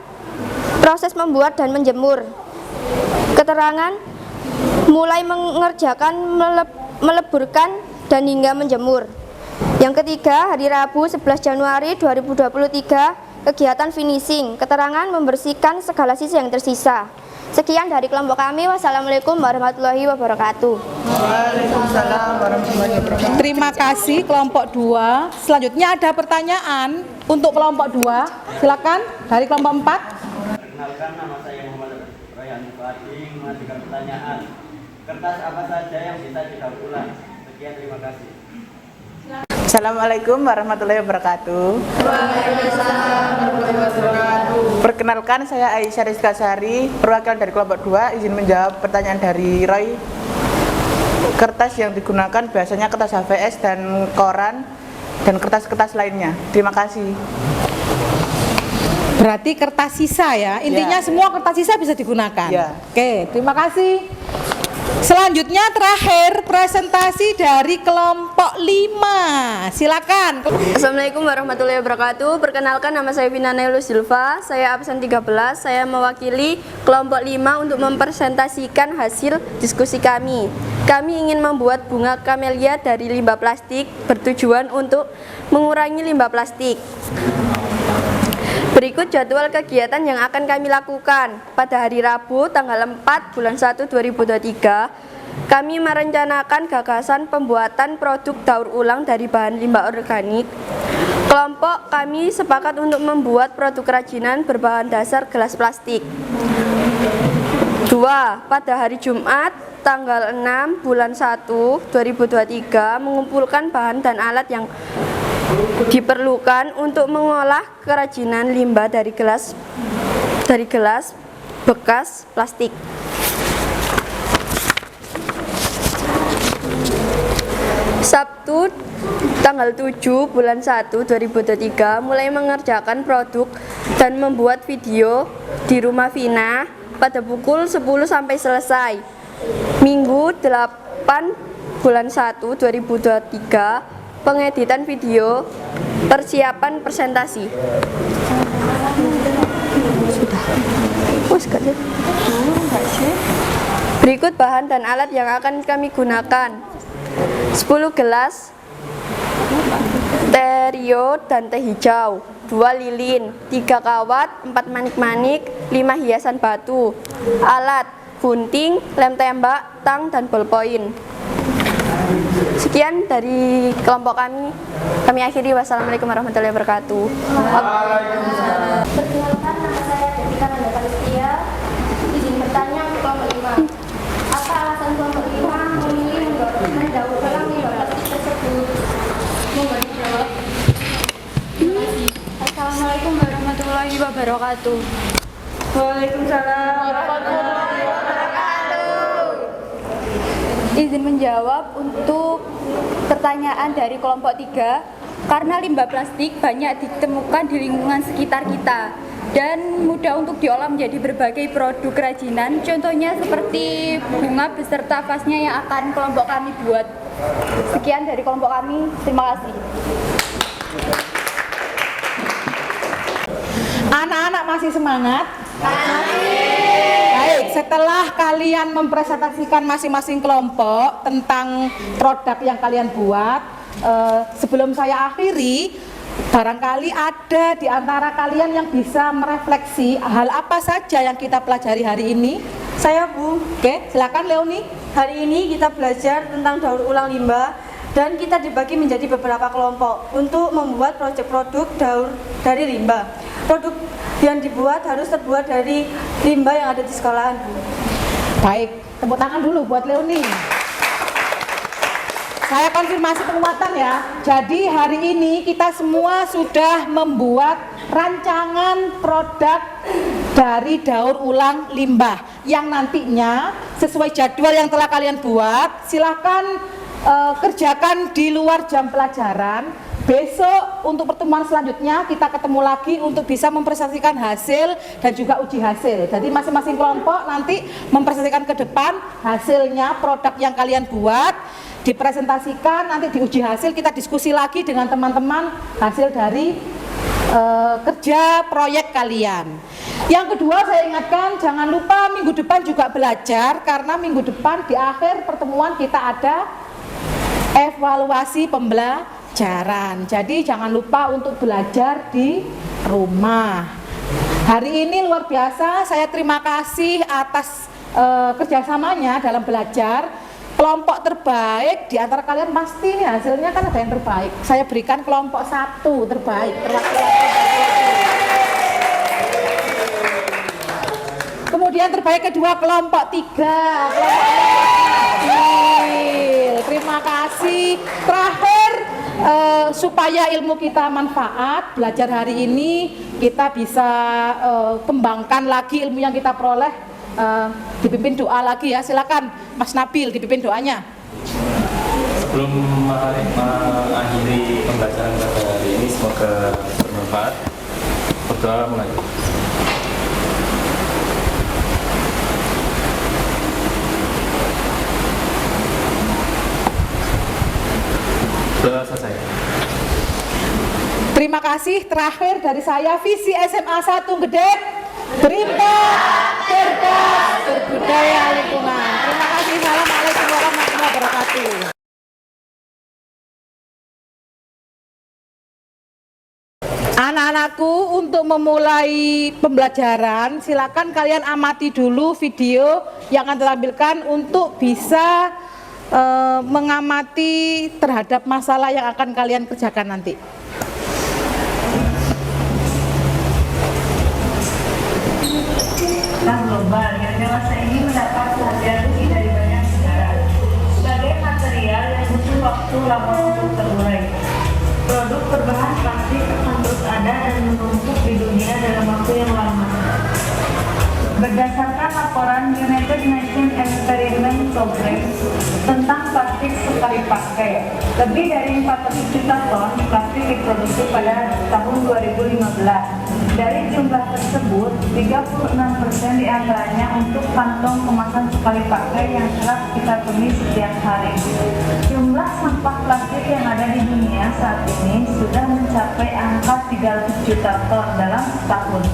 proses membuat dan menjemur. Keterangan mulai mengerjakan meleburkan dan hingga menjemur. Yang ketiga, hari Rabu 11 Januari 2023, kegiatan finishing. Keterangan membersihkan segala sisa yang tersisa. Sekian dari kelompok kami. Wassalamualaikum warahmatullahi wabarakatuh. Waalaikumsalam warahmatullahi wabarakatuh. Terima kasih kelompok 2. Selanjutnya ada pertanyaan untuk kelompok 2. Silakan dari kelompok 4. Perkenalkan, nama saya Muhammad Rayhan Fadli, mengajukan pertanyaan. Kertas apa saja yang bisa didaur ulang? Sekian, terima kasih. Assalamualaikum warahmatullahi wabarakatuh. Waalaikumsalam warahmatullahi wabarakatuh. Perkenalkan, saya Aisyah Rizka Sari, perwakilan dari kelompok 2, izin menjawab pertanyaan dari Roy. Kertas yang digunakan biasanya kertas HVS dan koran dan kertas-kertas lainnya. Terima kasih. Berarti kertas sisa ya. Intinya semua kertas sisa bisa digunakan. Ya. Oke, terima kasih. Selanjutnya terakhir presentasi dari kelompok 5. Silakan. Assalamualaikum warahmatullahi wabarakatuh. Perkenalkan, nama saya Vina Nailul Silva. Saya absen 13. Saya mewakili kelompok 5 untuk mempresentasikan hasil diskusi kami. Kami ingin membuat bunga kamelia dari limbah plastik bertujuan untuk mengurangi limbah plastik. Berikut jadwal kegiatan yang akan kami lakukan. Pada hari Rabu tanggal 4 bulan 1 2023, kami merencanakan gagasan pembuatan produk daur ulang dari bahan limbah organik. Kelompok kami sepakat untuk membuat produk kerajinan berbahan dasar gelas plastik. 2. Pada hari Jumat tanggal 6 bulan 1 2023, mengumpulkan bahan dan alat yang diperlukan untuk mengolah kerajinan limbah dari gelas bekas plastik. Sabtu tanggal 7 bulan 1 2023, mulai mengerjakan produk dan membuat video di rumah Vina pada pukul 10 sampai selesai. Minggu 8 bulan 1 2023, pengeditan video, persiapan presentasi. Berikut bahan dan alat yang akan kami gunakan: 10 gelas teh rio dan teh hijau, 2 lilin, 3 kawat, 4 manik-manik, 5 hiasan batu. Alat: gunting, lem tembak, tang, dan ballpoint. Sekian dari kelompok kami. Kami akhiri. Wassalamualaikum warahmatullahi wabarakatuh. Perkenalkan, nama saya Devika Nanda Palistia. Izin bertanya untuk kelompok 5. Apa alasan kelompok 5 memilih mendaur ulang limbah plastik tersebut? Mohon dijawab. Terima kasih. Assalamualaikum warahmatullahi wabarakatuh. Waalaikumsalam warahmatullahi wabarakatuh. Izin menjawab untuk pertanyaan dari kelompok 3. Karena limbah plastik banyak ditemukan di lingkungan sekitar kita dan mudah untuk diolah menjadi berbagai produk kerajinan, contohnya seperti bunga beserta vasnya yang akan kelompok kami buat. Sekian dari kelompok kami, terima kasih. Anak-anak masih semangat? Baik, setelah kalian mempresentasikan masing-masing kelompok tentang produk yang kalian buat, sebelum saya akhiri, barangkali ada di antara kalian yang bisa merefleksi hal apa saja yang kita pelajari hari ini. Saya Bu. Oke, silakan Leoni. Hari ini kita belajar tentang daur ulang limbah dan kita dibagi menjadi beberapa kelompok untuk membuat proyek produk daur dari limbah. Produk yang dibuat harus terbuat dari limbah yang ada di sekolahan, Bu. Baik, tepuk tangan dulu buat Leoni. Saya konfirmasi penguatan ya. Jadi hari ini kita semua sudah membuat rancangan produk dari daur ulang limbah yang nantinya sesuai jadwal yang telah kalian buat, silahkan kerjakan di luar jam pelajaran. Besok untuk pertemuan selanjutnya kita ketemu lagi untuk bisa mempresentasikan hasil dan juga uji hasil. Jadi masing-masing kelompok nanti mempresentasikan ke depan hasilnya produk yang kalian buat, dipresentasikan, nanti diuji hasil, kita diskusi lagi dengan teman-teman hasil dari kerja proyek kalian. Yang kedua, saya ingatkan jangan lupa minggu depan juga belajar, karena minggu depan di akhir pertemuan kita ada evaluasi pembelajaran. Jadi jangan lupa untuk belajar di rumah. Hari ini luar biasa, saya terima kasih atas kerjasamanya dalam belajar. Kelompok terbaik di antara kalian pasti hasilnya kan ada yang terbaik. Saya berikan kelompok 1 terbaik. Kemudian terbaik kedua kelompok 3. Terima kasih. Terakhir supaya ilmu kita manfaat, belajar hari ini kita bisa kembangkan lagi ilmu yang kita peroleh. Dipimpin doa lagi ya, silakan Mas Nabil dipimpin doanya. Sebelum mengakhiri pembelajaran pada hari ini, semoga bermanfaat. Berdoa mulai. Selesai. Terima kasih. Terakhir dari saya, visi SMA 1 Gede, berimpact, cerdas, berbudaya lingkungan. Terima kasih. Assalamualaikum warahmatullahi wabarakatuh. Anak-anakku, untuk memulai pembelajaran, silakan kalian amati dulu video yang akan ditampilkan untuk bisa mengamati terhadap masalah yang akan kalian kerjakan nanti. Bank global yang dewasa ini mendapat perhatian lebih dari banyak negara sebagai material yang butuh waktu lama untuk terurai. Produk berbahan plastik akan terus ada dan menumpuk di dunia dalam waktu yang lama. Berdasarkan laporan United Nations Experiment Program tentang plastik sekali pakai, lebih dari 400 juta ton plastik diproduksi pada tahun 2015. Dari jumlah tersebut, 36% diantaranya untuk kantong kemasan sekali pakai yang kerap kita temui setiap hari. Jumlah sampah plastik yang ada di dunia saat ini sudah mencapai angka 300 juta ton dalam setahun.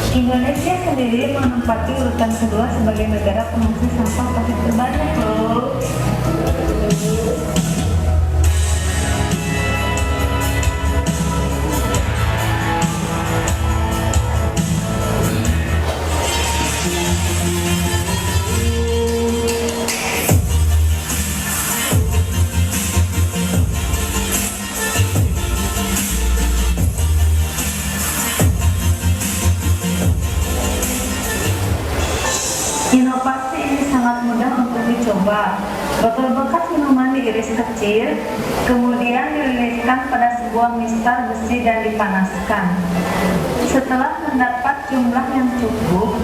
Indonesia sendiri menempati urutan kedua sebagai negara penghasil sampah plastik terbanyak loh. Inovasi ini sangat mudah untuk dicoba. Botol bekas minuman diiris kecil, kemudian dililiskan pada sebuah mistar besi dan dipanaskan. Setelah mendapat jumlah yang cukup,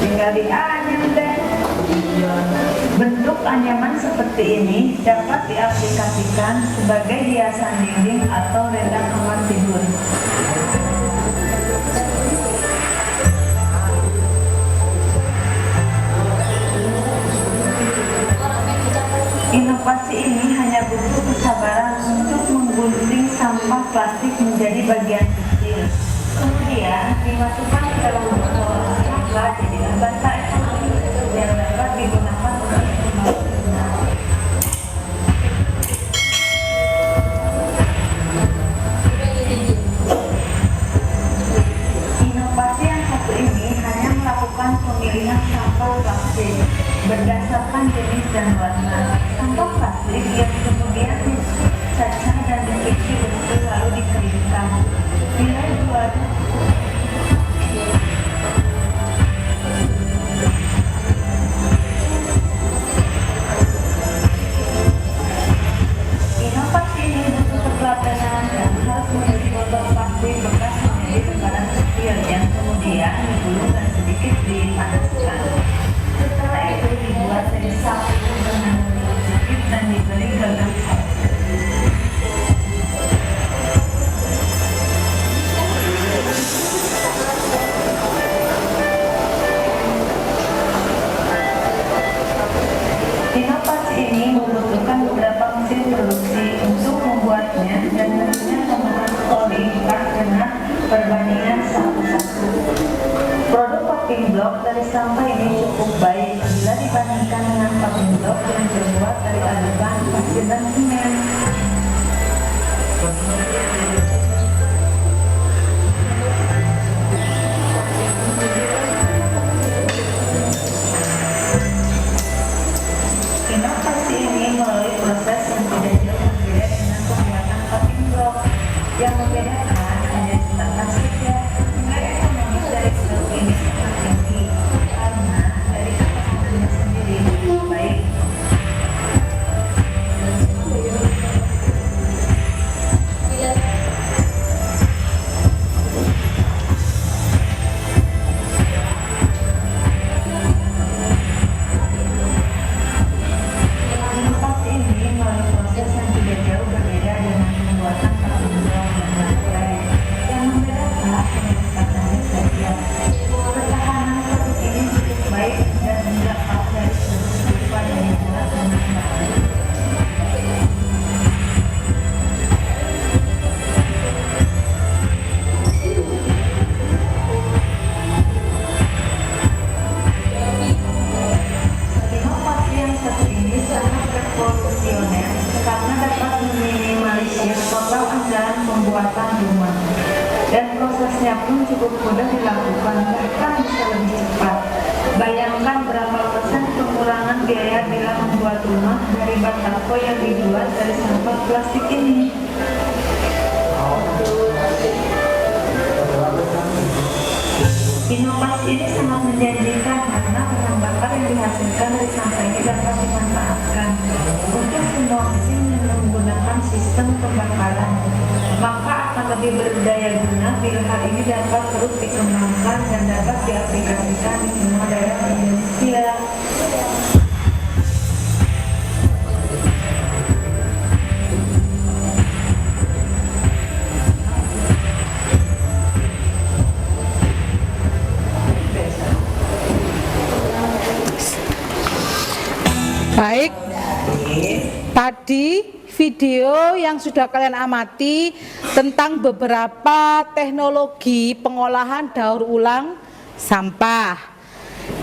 tinggal dianyam deh. Bentuk anyaman seperti ini dapat diaplikasikan sebagai hiasan dinding atau rendang kamar tidur. Inovasi ini hanya butuh kesabaran untuk menggunting sampah plastik menjadi bagian kecil. Kemudian dimasukkan ke dalam botol hingga jadi bata ekonomi yang dapat digunakan untuk pembangunan. Inovasi yang satu ini hanya melakukan pemilihan sampah plastik berdasarkan jenis dan warna. Sampah plastik yang kemudian dicacah dan dicuci bersih lalu dikeringkan. Nilai jual inovasi ini butuh ketelatenan dan harus memiliki botol plastik bekas menjadi lembaran kecil yang kemudian digulung dan sedikit dipanaskan. Setelah itu dibuat dari sapu dengan sedikit dan diberi gagang sapu. Inovasi ini membutuhkan beberapa mesin produksi untuk membuatnya dan tentunya pemahaman coding dengan perbandingan satu-satu. Produk packing block dari sampah ini cukup baik bila dibandingkan dengan packing block yang terbuat dari adukan pasir dan semen. Inovasi ini melalui proses yang tidak jauh berbeda dengan pembuatan packing block. Yang membedakan hanya tentang saja. Nilai ekonomis dari blok ini sangat tinggi karena dari ketahanannya sendiri lebih baik. Inovasi ini melalui proses yang tidak jauh berbeda dengan pembuatan packing block yang lain. Yang membedakan hanya ketahanannya saja. Ketahanan produk ini cukup baik dan tidak kalah dari produk serupa yang dibuat dengan bahan. kapan, bahkan bisa lebih cepat. Bayangkan berapa persen pengurangan biaya bila membuat rumah dari batako yang dibuat dari sampah plastik ini. Inovasi ini sangat menjanjikan karena bahan bakar yang dihasilkan dari sampah ini dapat dimanfaatkan untuk semua mesin yang menggunakan sistem pembakaran. Maka akan lebih berdaya guna bila hal ini dapat terus dikembangkan dan dapat diaplikasikan di semua daerah Indonesia. Baik, tadi video yang sudah kalian amati tentang beberapa teknologi pengolahan daur ulang sampah.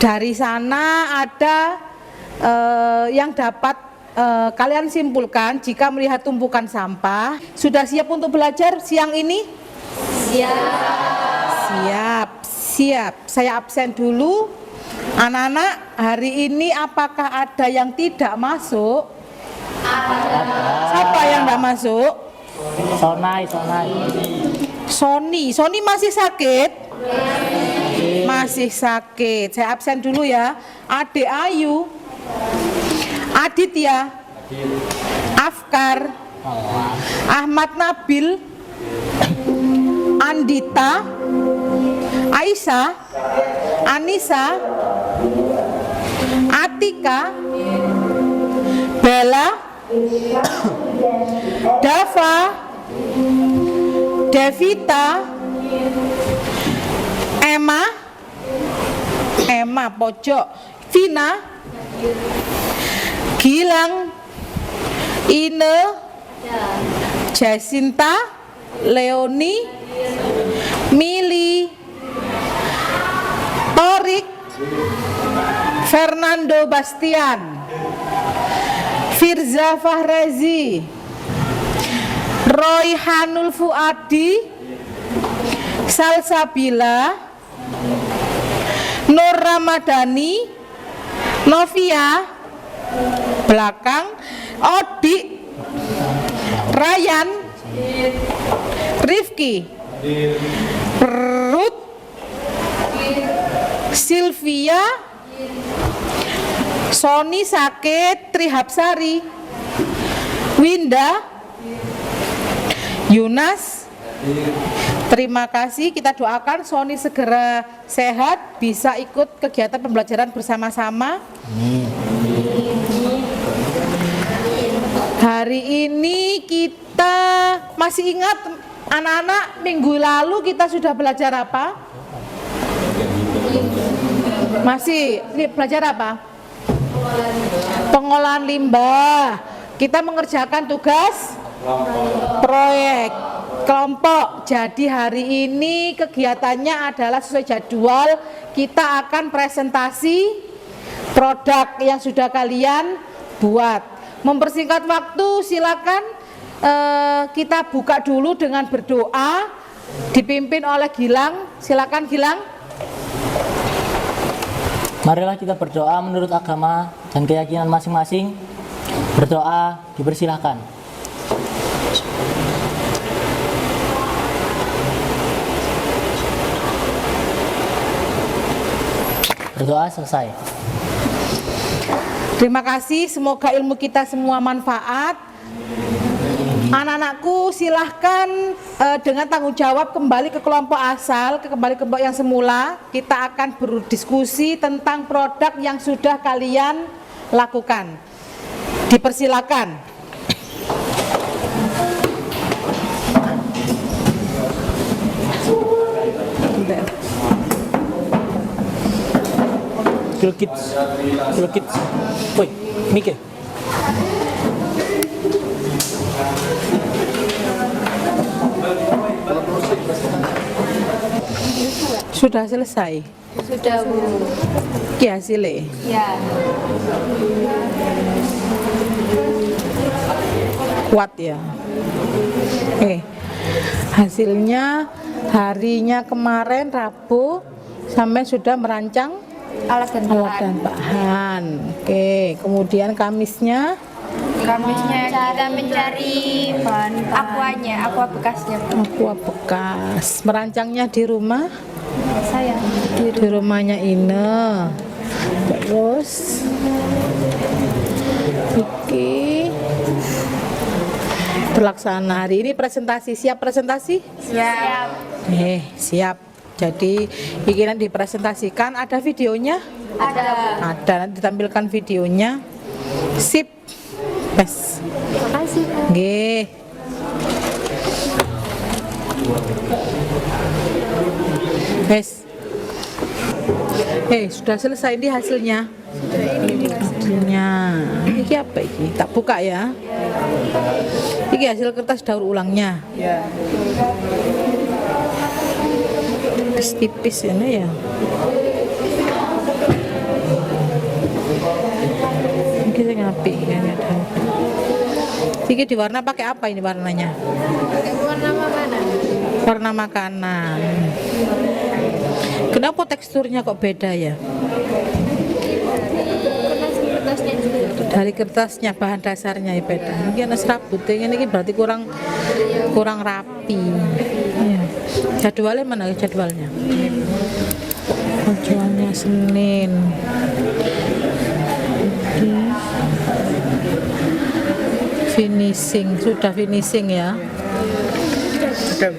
Dari sana ada yang dapat kalian simpulkan jika melihat tumpukan sampah. Sudah siap untuk belajar siang ini? Siap. Saya absen dulu. Anak-anak, hari ini apakah ada yang tidak masuk? Siapa yang tidak masuk? Sony masih sakit? Masih sakit. Saya absen dulu ya. Adik Ayu, Aditya, Afkar, Ahmad Nabil, Andita, Aisyah, Anissa, Atika, Bella, Dava, Devita, Emma pojok, Vina, Gilang, Ine, Jacinta, Leoni, Mili, Torik, Fernando Bastian, Firza Fahrezi, Roy Hanul Fuadi, Salsabila, Nur Ramadhani, Novia, belakang, Odi, Ryan, Rifki, Ruth, Sylvia, Sony sakit, Trihapsari, Winda, Yunas. Terima kasih, kita doakan Sony segera sehat, bisa ikut kegiatan pembelajaran bersama-sama. Hari ini kita masih ingat anak-anak, minggu lalu kita sudah belajar apa? Masih belajar apa? Pengolahan limbah. Kita mengerjakan tugas proyek kelompok. Jadi hari ini kegiatannya adalah sesuai jadwal. Kita akan presentasi produk yang sudah kalian buat. Mempersingkat waktu, silakan kita buka dulu dengan berdoa dipimpin oleh Gilang. Silakan Gilang. Marilah kita berdoa menurut agama dan keyakinan masing-masing. Berdoa dipersilahkan. Berdoa selesai. Terima kasih, semoga ilmu kita semua manfaat. Anak-anakku silahkan dengan tanggung jawab kembali ke kelompok asal, kembali ke kelompok yang semula. Kita akan berdiskusi tentang produk yang sudah kalian lakukan. Dipersilakan. Kids. Woi, Mike. Sudah selesai? Sudah, Bu. Ki hasilnya? Ya. Kuat ya. Hasilnya harinya kemarin Rabu sampai sudah merancang alat dan bahan. Oke, kemudian Kamisnya kita mencari bahan aqua bekasnya. Aqua bekas. Merancangnya di rumah Saya di rumahnya Ine. Terus Vicky terlaksana. Hari ini presentasi, siap presentasi? siap. Siap. Jadi ini nanti dipresentasikan, ada videonya? Ada, nanti ditampilkan videonya. Sip. Bes. Terima kasih. Nggih. Bes. Sudah selesai ini hasilnya. Hasilnya. Ini apa ini? Tak buka ya. Ini hasil kertas daur ulangnya. Tipis ini ya. Kita ngapi kan ada. Ini diwarna pakai apa ini warnanya? Pakai warna makanan. Warna makanan. Kenapa teksturnya kok beda ya? Kertasnya juga. Dari kertasnya, bahan dasarnya ya beda. Ini ada serabutnya, ini berarti kurang rapi. Ya. Jadwalnya mana jadwalnya? Jadwalnya Senin. Finishing, sudah finishing ya? Sudah.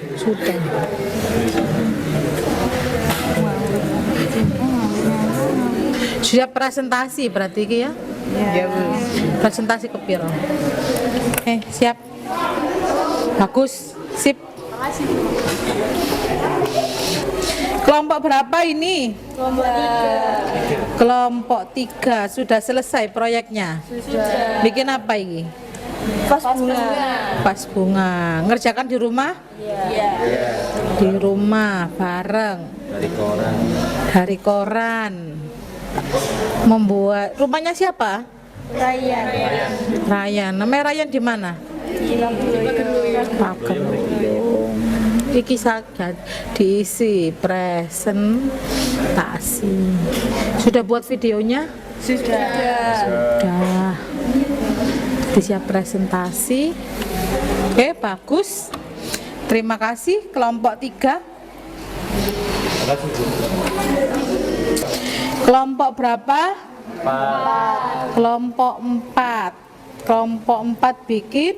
Sudah presentasi berarti ya? Presentasi ke piro? Siap. Bagus. Sip. Kelompok berapa ini? Kelompok 3 sudah selesai proyeknya. Sudah. Bikin apa ini? Pas bunga. Ngerjakan di rumah? Iya. Di rumah bareng. Dari koran. Membuat rumahnya siapa? Ryan. Namanya Ryan di mana? Pageruyung. Iki saged diisi presentasi. Sudah buat videonya? Sudah. Siap presentasi. Oke, bagus. Terima kasih kelompok 3. Kelompok berapa? 4. Kelompok 4. Kelompok 4 bikin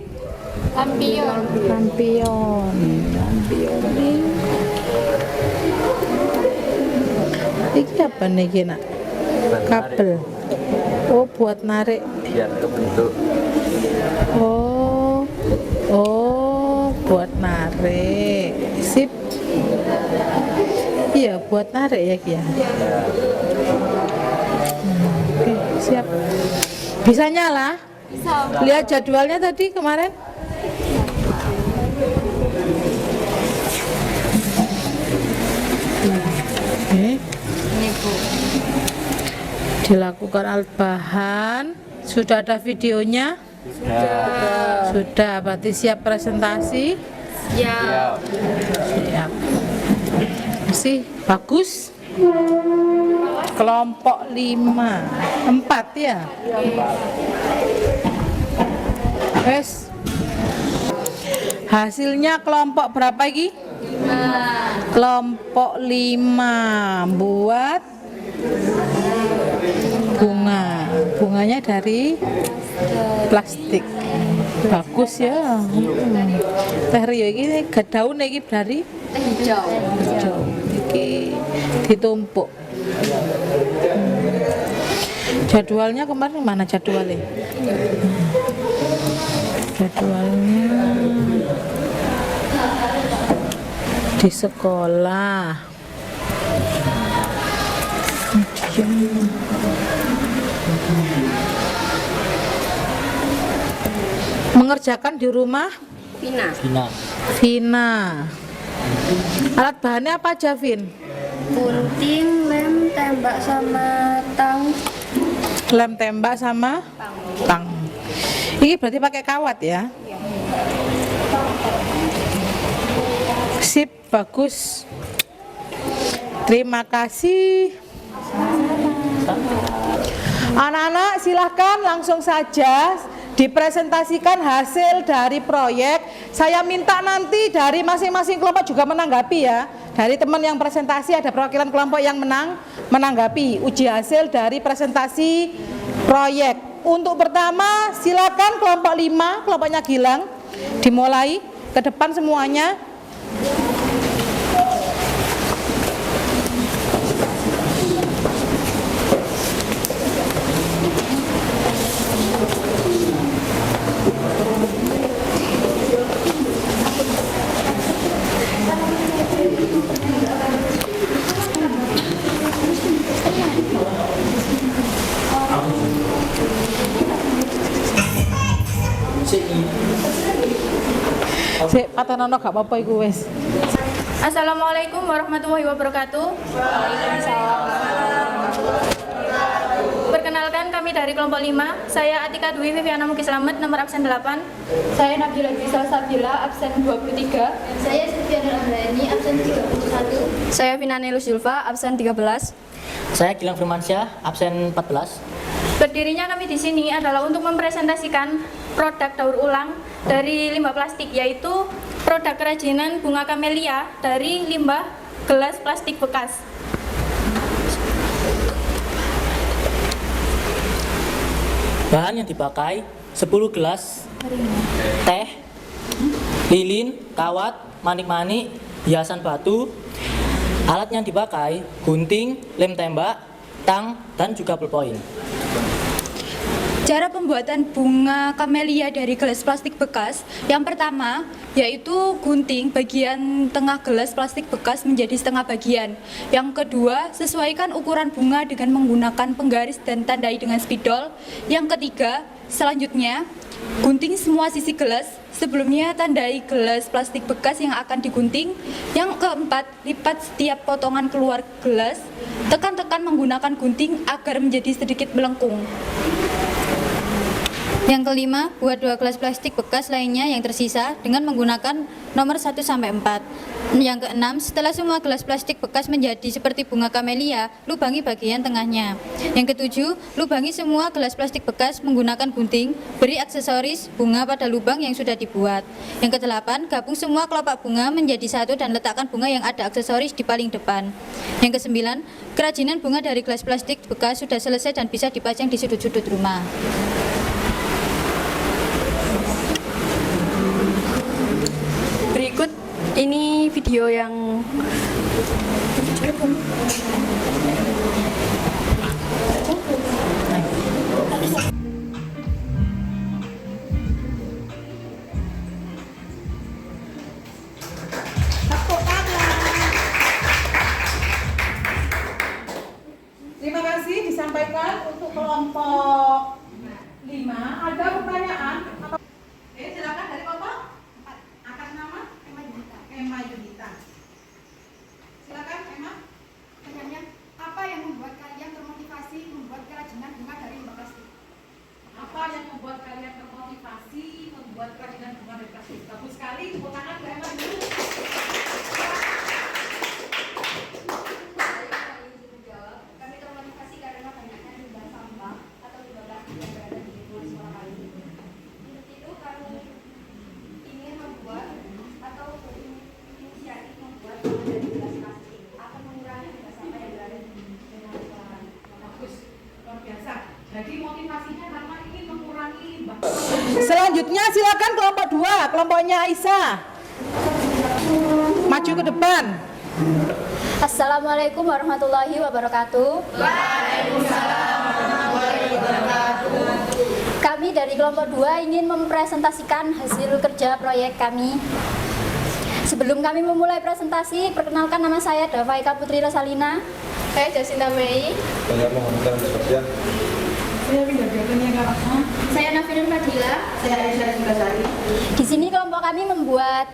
lampion. Ini apa nih nak? Kabel. Oh, buat narik. Biar kebentuk. Oh, buat narik. Sip. Iya, buat narik ya Kia. Oke, siap. Bisa nyala? Bisa. Lihat jadwalnya tadi kemarin. Dilakukan albahan. Sudah ada videonya? Sudah, berarti siap presentasi? Siap. Masih bagus. Kelompok 5. 4 ya? Wes. Hasilnya kelompok berapa lagi? 5. Kelompok 5 buat bunganya dari plastik. Bagus ya. Teh Rio ini daun iki dari Hijau. Iki ditumpuk. Jadwalnya kemarin mana jadwalnya? Jadwalnya di sekolah. Mengerjakan di rumah? Vina. Alat bahannya apa aja, Vin? Gunting, lem, tembak sama tang. Lem tembak sama tang. Ini berarti pakai kawat ya? bagus. Terima kasih. Anak-anak silahkan langsung saja dipresentasikan hasil dari proyek. Saya minta nanti dari masing-masing kelompok juga menanggapi ya. Dari teman yang presentasi ada perwakilan kelompok yang menanggapi uji hasil dari presentasi proyek. Untuk pertama silakan kelompok 5, kelompoknya Gilang, dimulai ke depan semuanya. Sik, patenono gak apa-apa iku wis. Assalamualaikum warahmatullahi wabarakatuh. Perkenalkan kami dari kelompok 5. Saya Atika Dwi Viviana Muki Slamet, nomor absen 8. Saya Nabila Bisa Sabila, absen 23. Saya Sylviana Ramdhani, absen 31. Saya Vinanelus Zulfa, absen 13. Saya Gilang Firmansyah, absen 14. Berdirinya kami di sini adalah untuk mempresentasikan produk daur ulang dari limbah plastik, yaitu produk kerajinan bunga kamelia dari limbah gelas plastik bekas. Bahan yang dipakai 10 gelas teh, lilin, kawat, manik-manik, hiasan batu. Alat yang dipakai gunting, lem tembak, tang, dan juga ballpoint. Cara pembuatan bunga kamelia dari gelas plastik bekas, yang pertama yaitu gunting bagian tengah gelas plastik bekas menjadi setengah bagian. Yang kedua, sesuaikan ukuran bunga dengan menggunakan penggaris dan tandai dengan spidol. Yang ketiga, selanjutnya gunting semua sisi gelas. Sebelumnya tandai gelas plastik bekas yang akan digunting. Yang keempat, lipat setiap potongan keluar gelas. Tekan-tekan menggunakan gunting agar menjadi sedikit melengkung. Yang kelima, buat 2 gelas plastik bekas lainnya yang tersisa dengan menggunakan nomor 1 sampai 4. Yang keenam, setelah semua gelas plastik bekas menjadi seperti bunga kamelia, lubangi bagian tengahnya. Yang ketujuh, lubangi semua gelas plastik bekas menggunakan gunting, beri aksesoris bunga pada lubang yang sudah dibuat. Yang kedelapan, gabung semua kelopak bunga menjadi satu dan letakkan bunga yang ada aksesoris di paling depan. Yang kesembilan, kerajinan bunga dari gelas plastik bekas sudah selesai dan bisa dipajang di sudut-sudut rumah. Berikut ini video yang Terima kasih disampaikan untuk kelompok 5. Ada pertanyaan? Silakan dari kelompok 4. Atas nama Emma Yudita. Silakan Emma. Pertanyaannya, apa yang membuat kalian termotivasi membuat kerajinan bunga dari limbah plastik? Apa yang membuat kalian termotivasi membuat kerajinan bunga dari plastik? Bagus sekali, tepuk tangan ke Emma dulu. Kami termotivasi karena banyaknya limbah sampah atau limbah plastik yang berada di lingkungan sekolah kami. Untuk itu kami ingin membuat atau berinisiatif membuat bunga dari gelas plastik akan mengurangi limbah sampah yang berada di lingkungan sekolah kami. Bagus, luar biasa. Jadi motivasinya karena ingin mengurangi limbah. Selanjutnya silakan kelompok 2, kelompoknya Aisyah. Maju ke depan. Assalamualaikum warahmatullahi wabarakatuh. Waalaikumsalam warahmatullahi wabarakatuh. Kami dari kelompok 2 ingin mempresentasikan hasil kerja proyek kami. Sebelum kami memulai presentasi, perkenalkan nama saya Davaika Putri Rosalina. Saya Jasinta Mei. Saya Nafirun Fadila. Saya Aisyah Rizkasari. Di sini kelompok kami membuat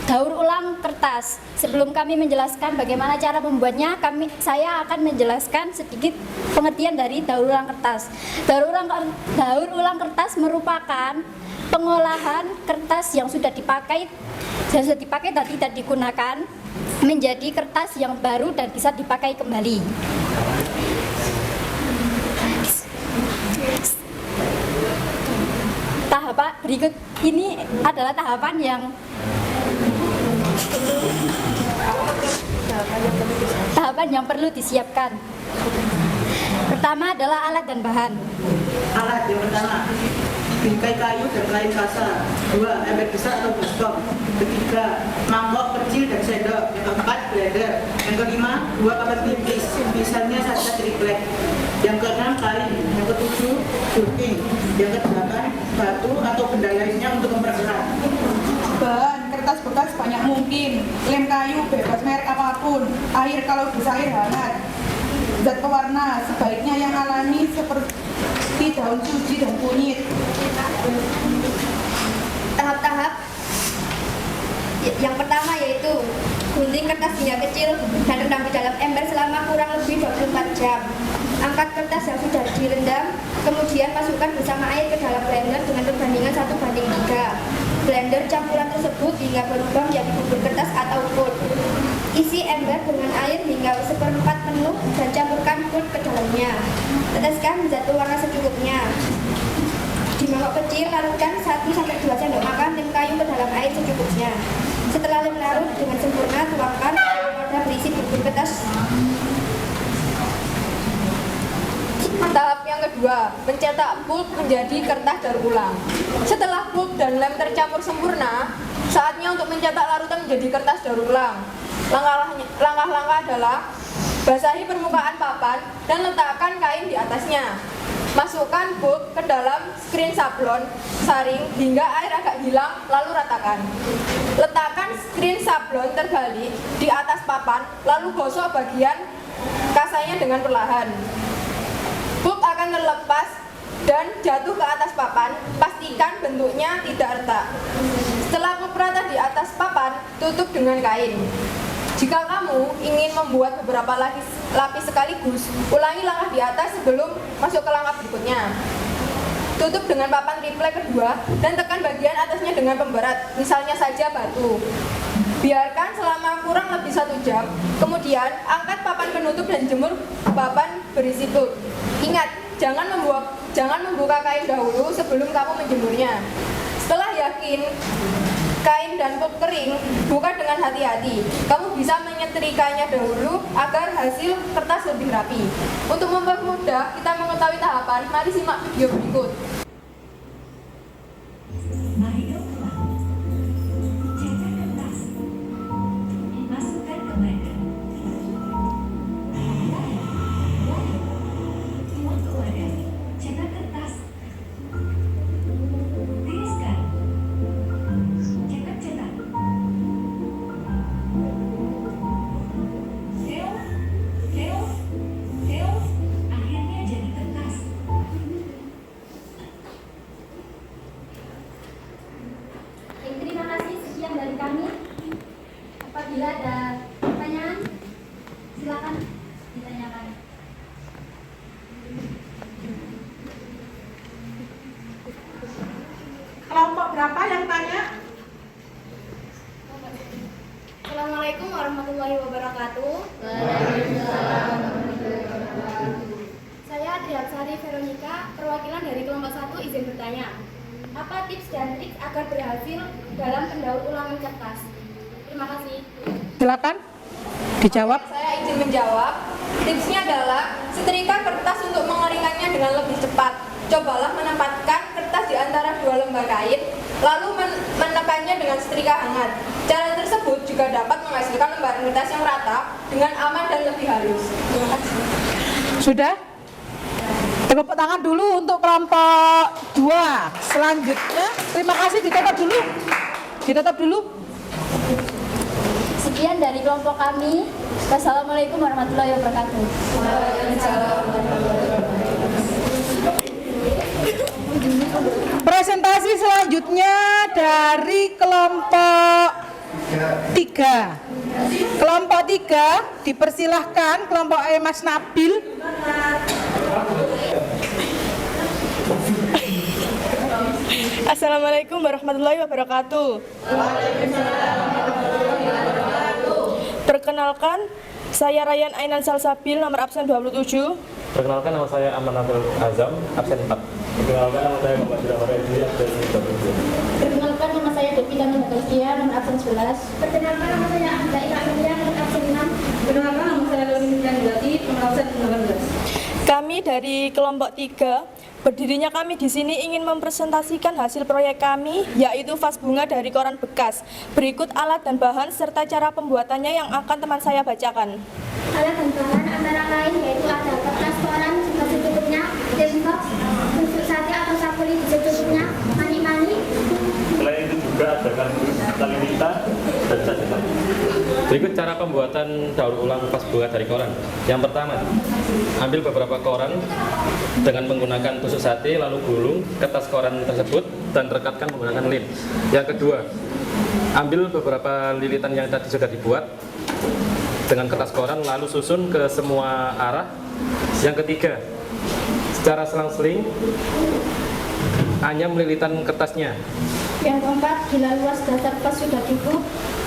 daur ulang kertas. Sebelum kami menjelaskan bagaimana cara membuatnya, saya akan menjelaskan sedikit pengertian dari daur ulang kertas. Daur ulang kertas merupakan pengolahan kertas yang sudah dipakai yang sudah dipakai dan tidak digunakan menjadi kertas yang baru dan bisa dipakai kembali. Tahapan berikut ini adalah tahapan yang perlu disiapkan. Pertama adalah alat dan bahan. Alat yang pertama, bingkai kayu dan kain kasar. 2, ember besar atau baskom. 3, mangkok kecil dan sendok. Yang keempat, blender. Yang kelima, 2 kapas tipis, misalnya saja triplek. Yang keenam, kain. Yang ketujuh, gunting. Yang kedelapan, batu atau benda lainnya untuk mempererat. Bahan kertas bekas banyak mungkin, lem kayu bebas merek apapun, air kalau bisa air hangat. Zat pewarna sebaiknya yang alami seperti daun suji dan kunyit. Tahap-tahap yang pertama yaitu gunting kertas hingga kecil dan rendam di dalam ember selama kurang lebih 24 jam. Angkat kertas yang sudah direndam, kemudian masukkan bersama air ke dalam blender dengan perbandingan 1:3. Blender campuran tersebut hingga berubah menjadi bubur kertas atau pulp. Isi ember dengan air hingga 1/4 penuh dan campurkan pulp ke dalamnya. Teteskan zat pewarna secukupnya. Di mangkok kecil, larutkan 1-2 sendok makan lem kayu ke dalam air secukupnya. Setelah lem larut dengan sempurna, tuangkan wadah berisi bubur kertas. Tahap yang kedua, mencetak pulp menjadi kertas daur ulang. Setelah pulp dan lem tercampur sempurna, saatnya untuk mencetak larutan menjadi kertas daur ulang. Langkah-langkah adalah basahi permukaan papan dan letakkan kain di atasnya. Masukkan pulp ke dalam screen sablon, saring hingga air agak hilang, lalu ratakan. Letakkan screen sablon terbalik di atas papan, lalu gosok bagian kasanya dengan perlahan. Pulp akan terlepas dan jatuh ke atas papan, pastikan bentuknya tidak retak. Setelah pulp rata di atas papan, tutup dengan kain. Jika kamu ingin membuat beberapa lapis sekaligus, ulangi langkah di atas sebelum masuk ke langkah berikutnya. Tutup dengan papan triplek kedua dan tekan bagian atasnya dengan pemberat, misalnya saja batu. Biarkan selama kurang lebih 1 jam, kemudian angkat papan penutup dan jemur papan berisi pulp. Ingat, jangan membuka kain dahulu sebelum kamu menjemurnya. Setelah yakin kain dan pulp kering, buka dengan hati-hati. Kamu bisa menyetrikanya dahulu agar hasil kertas lebih rapi. Untuk mempermudah kita mengetahui tahapan, mari simak video berikut. Masukkan ke blender. Tuang ke wadah. Cetak kertas. Tiriskan. Cetak-cetak. Seal. Akhirnya jadi kertas. Terima kasih, sekian dari kami. Apabila ada pertanyaan, silakan ditanyakan. Kelompok berapa yang tanya? Assalamualaikum warahmatullahi wabarakatuh. Saya Triapsari Veronica, perwakilan dari kelompok 1 izin bertanya. Apa tips dan trik agar berhasil dalam pendaur ulangan kertas? Terima kasih. Silakan dijawab. Saya izin menjawab. Tipsnya adalah setrika kertas untuk mengeringkannya dengan lebih cepat. Cobalah menempatkan kertas di antara 2 lembar kain, lalu menekannya dengan setrika hangat. Cara tersebut juga dapat menghasilkan lembaran kertas yang rata dengan aman dan lebih halus. Terima kasih. Sudah? Tepuk tangan dulu untuk kelompok 2. Selanjutnya, terima kasih, ditutup dulu. Ditutup dulu. Sekian dari kelompok kami. Wassalamualaikum warahmatullahi wabarakatuh. Presentasi selanjutnya dari kelompok 3. Kelompok 3 dipersilahkan kelompok Mas Nabil. Assalamualaikum warahmatullahi wabarakatuh. Perkenalkan, saya Ryan Ainan Salsabil, nomor absen 27. Perkenalkan, nama saya Amanatul Azam, absen 4. Perkenalkan, nama saya Muhammad Jirawara Idri, absen 27. Perkenalkan, nama saya Devina Natalia, nomor absen 11. Perkenalkan, nama saya Ahmad Ila, nomor absen 6. Perkenalkan, nama saya Loli Nurjati, nomor absen 18. Kami dari kelompok 3, berdirinya kami di sini ingin mempresentasikan hasil proyek kami, yaitu vas bunga dari koran bekas. Berikut alat dan bahan serta cara pembuatannya yang akan teman saya bacakan. Alat dan bahan antara lain yaitu ada kertas koran secukupnya, tembox, tusuk sate atau sakuli secukupnya, mani-mani. Selain itu juga ada kardus, tali tinta, dan cat hitam. Berikut cara pembuatan daur ulang vas bunga dari koran. Yang pertama, ambil beberapa koran dengan menggunakan tusuk sate, lalu gulung kertas koran tersebut dan rekatkan menggunakan lem. Yang kedua, ambil beberapa lilitan yang tadi sudah dibuat dengan kertas koran, lalu susun ke semua arah. Yang ketiga, secara selang-seling anyam lilitan kertasnya. Yang keempat, bila luas dasar vas sudah cukup,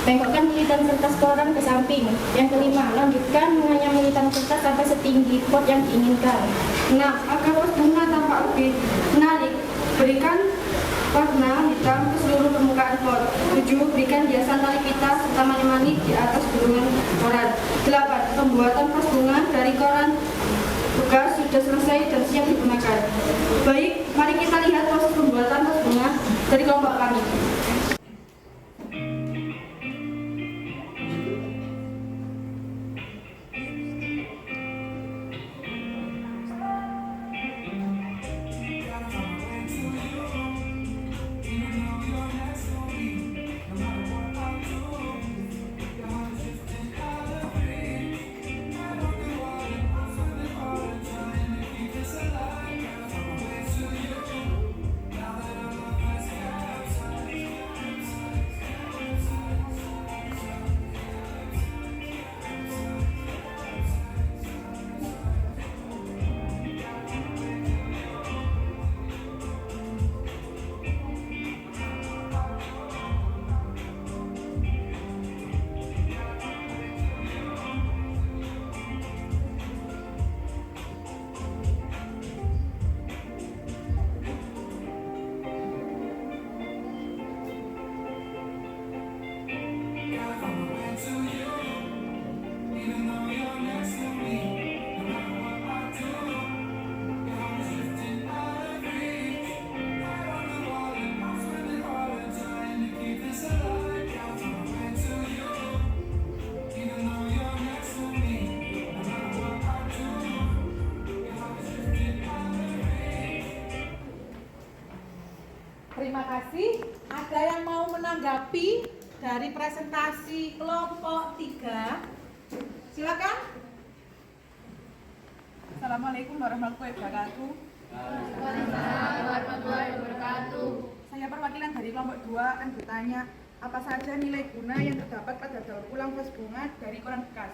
bengkokkan lilitan kertas koran ke samping. Yang kelima, lanjutkan menganyam lilitan kertas sampai setinggi pot yang diinginkan. 6. Agar vas bunga tampak lebih menarik, berikan warna hitam ke seluruh permukaan pot. 7. Berikan hiasan tali pita serta mani-mani di atas gulungan koran. 8. Pembuatan vas bunga dari koran bekas sudah selesai dan siap digunakan. Baik, mari kita lihat proses pembuatan vas bunga dari kelompok kami. Terima kasih. Ada yang mau menanggapi dari presentasi kelompok 3? Silakan. Assalamualaikum warahmatullahi wabarakatuh. Waalaikumsalam warahmatullahi wabarakatuh. Saya perwakilan dari kelompok 2 akan bertanya, apa saja nilai guna yang terdapat pada daur ulang vas bunga dari koran bekas?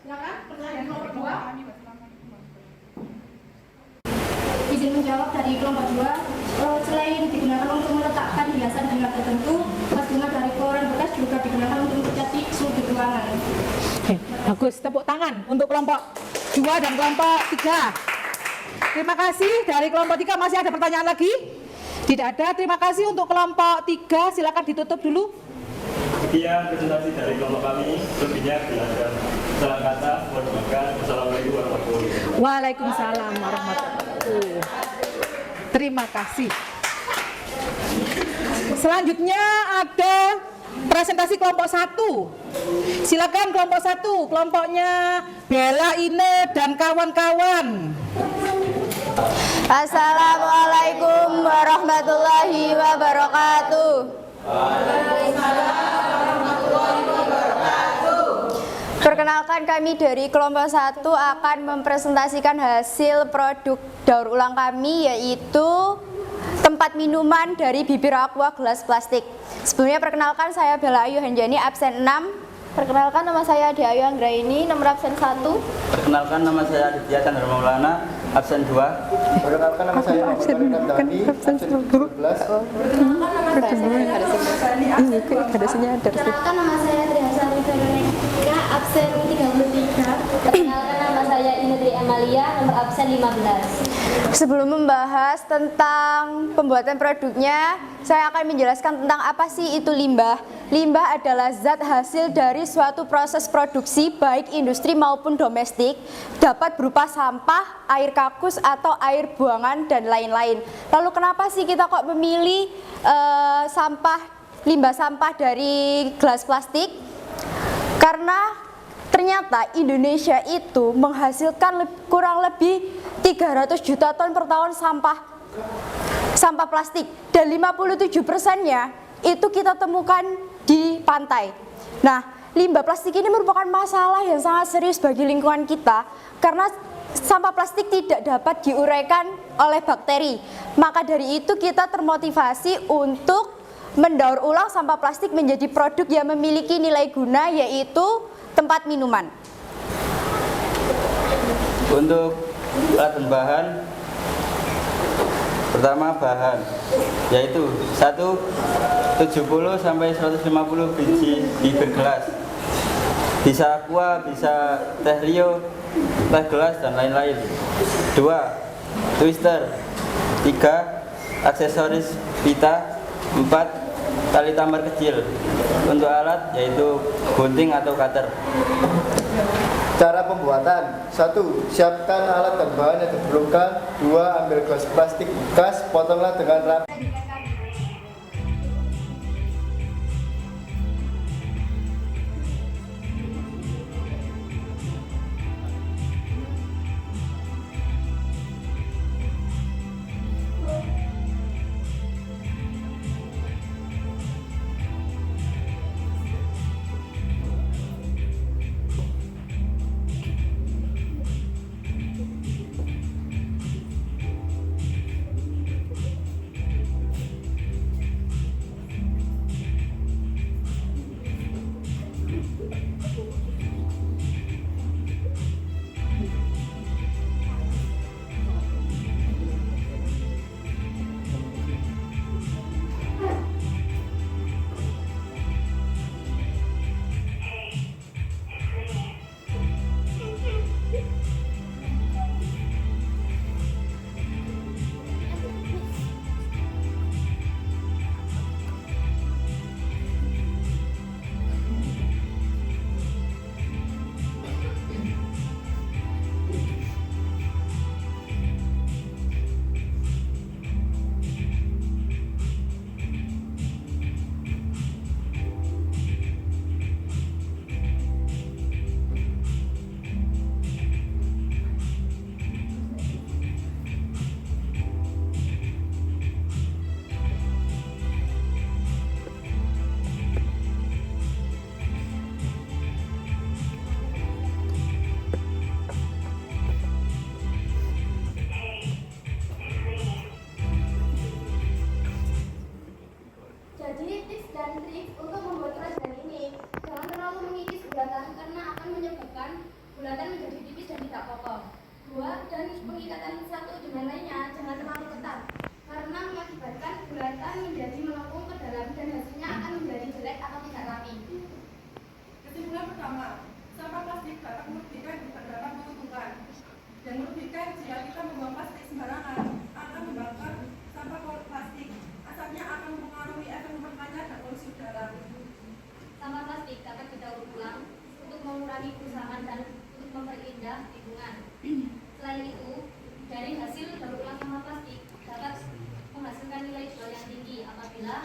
Silakan, pertanyaan nomor 2. Izin menjawab dari kelompok 2. Selain digunakan untuk meletakkan hiasan bunga tertentu, vas bunga dari koran bekas juga digunakan untuk mencaci suhu ruangan. Bagus, tepuk tangan untuk kelompok 2 dan kelompok 3. Terima kasih. Dari kelompok 3 masih ada pertanyaan lagi? Tidak ada. Terima kasih untuk kelompok 3. Silakan ditutup dulu. Sekian presentasi dari kelompok kami. Lebihnya silakan. Salam kata, mohon maaf. Wassalamualaikum warahmatullahi wabarakatuh. Waalaikumsalam warahmatullahi wabarakatuh. Terima kasih. Selanjutnya ada presentasi kelompok 1. Silakan kelompok 1, kelompoknya Bella, Ine, dan kawan-kawan. Assalamualaikum warahmatullahi wabarakatuh. Perkenalkan, kami dari kelompok 1 akan mempresentasikan hasil produk daur ulang kami, yaitu tempat minuman dari bibir aqua gelas plastik. Sebelumnya perkenalkan, saya Bella Ayu Hanjani, absen 6. Perkenalkan, nama saya Ade Ayu Anggraini, nomor absen 1. Perkenalkan, nama saya Aditya Chandra Maulana, absen 2. Perkenalkan nama saya Muhammad Karim Dani, absen 12. Perkenalkan nama saya Triasari Veronica, absen 33. Perkenalkan nama saya Inedri Amalia, nomor absen 15. Sebelum membahas tentang pembuatan produknya, saya akan menjelaskan tentang apa sih itu limbah. Limbah adalah zat hasil dari suatu proses produksi baik industri maupun domestik, dapat berupa sampah, air kakus atau air buangan dan lain-lain. Lalu kenapa sih kita kok memilih limbah sampah dari gelas plastik? Karena ternyata Indonesia itu menghasilkan kurang lebih 300 juta ton per tahun sampah plastik, dan 57%-nya itu kita temukan di pantai. Nah, limbah plastik ini merupakan masalah yang sangat serius bagi lingkungan kita karena sampah plastik tidak dapat diuraikan oleh bakteri. Maka dari itu kita termotivasi untuk mendaur ulang sampah plastik menjadi produk yang memiliki nilai guna, yaitu tempat minuman. Untuk alat dan bahan, pertama bahan, yaitu 70 sampai 150 biji bibir gelas. Bisa aqua, bisa teh rio, teh gelas dan lain-lain. 2. Twister. 3. Aksesoris pita. 4. Tali tamar kecil. Untuk alat yaitu gunting atau cutter. Cara pembuatan: 1. Siapkan alat dan bahan yang diperlukan. 2. Ambil gelas plastik bekas, potonglah dengan rapi. bulatan menjadi tipis dan tidak kokoh. 2. Dan pengikatan satu dengan lainnya jangan terlalu ketat, karena mengakibatkan bulatan menjadi melengkung ke dalam dan hasilnya akan menjadi jelek atau tidak rapi. Kesimpulan pertama, sampah plastik dapat merugikan di beberapa kebutuhan. Dan merugikan jika kita membuang plastik sembarangan akan membakar sampah plastik. Asapnya akan mempengaruhi efek rumah kaca dan polusi udara. Sampah plastik dapat didaur ulang untuk mengurangi kerusakan dan untuk memperindah lingkungan. Selain itu, dari hasil daur ulang sampah plastik dapat menghasilkan nilai jual yang tinggi apabila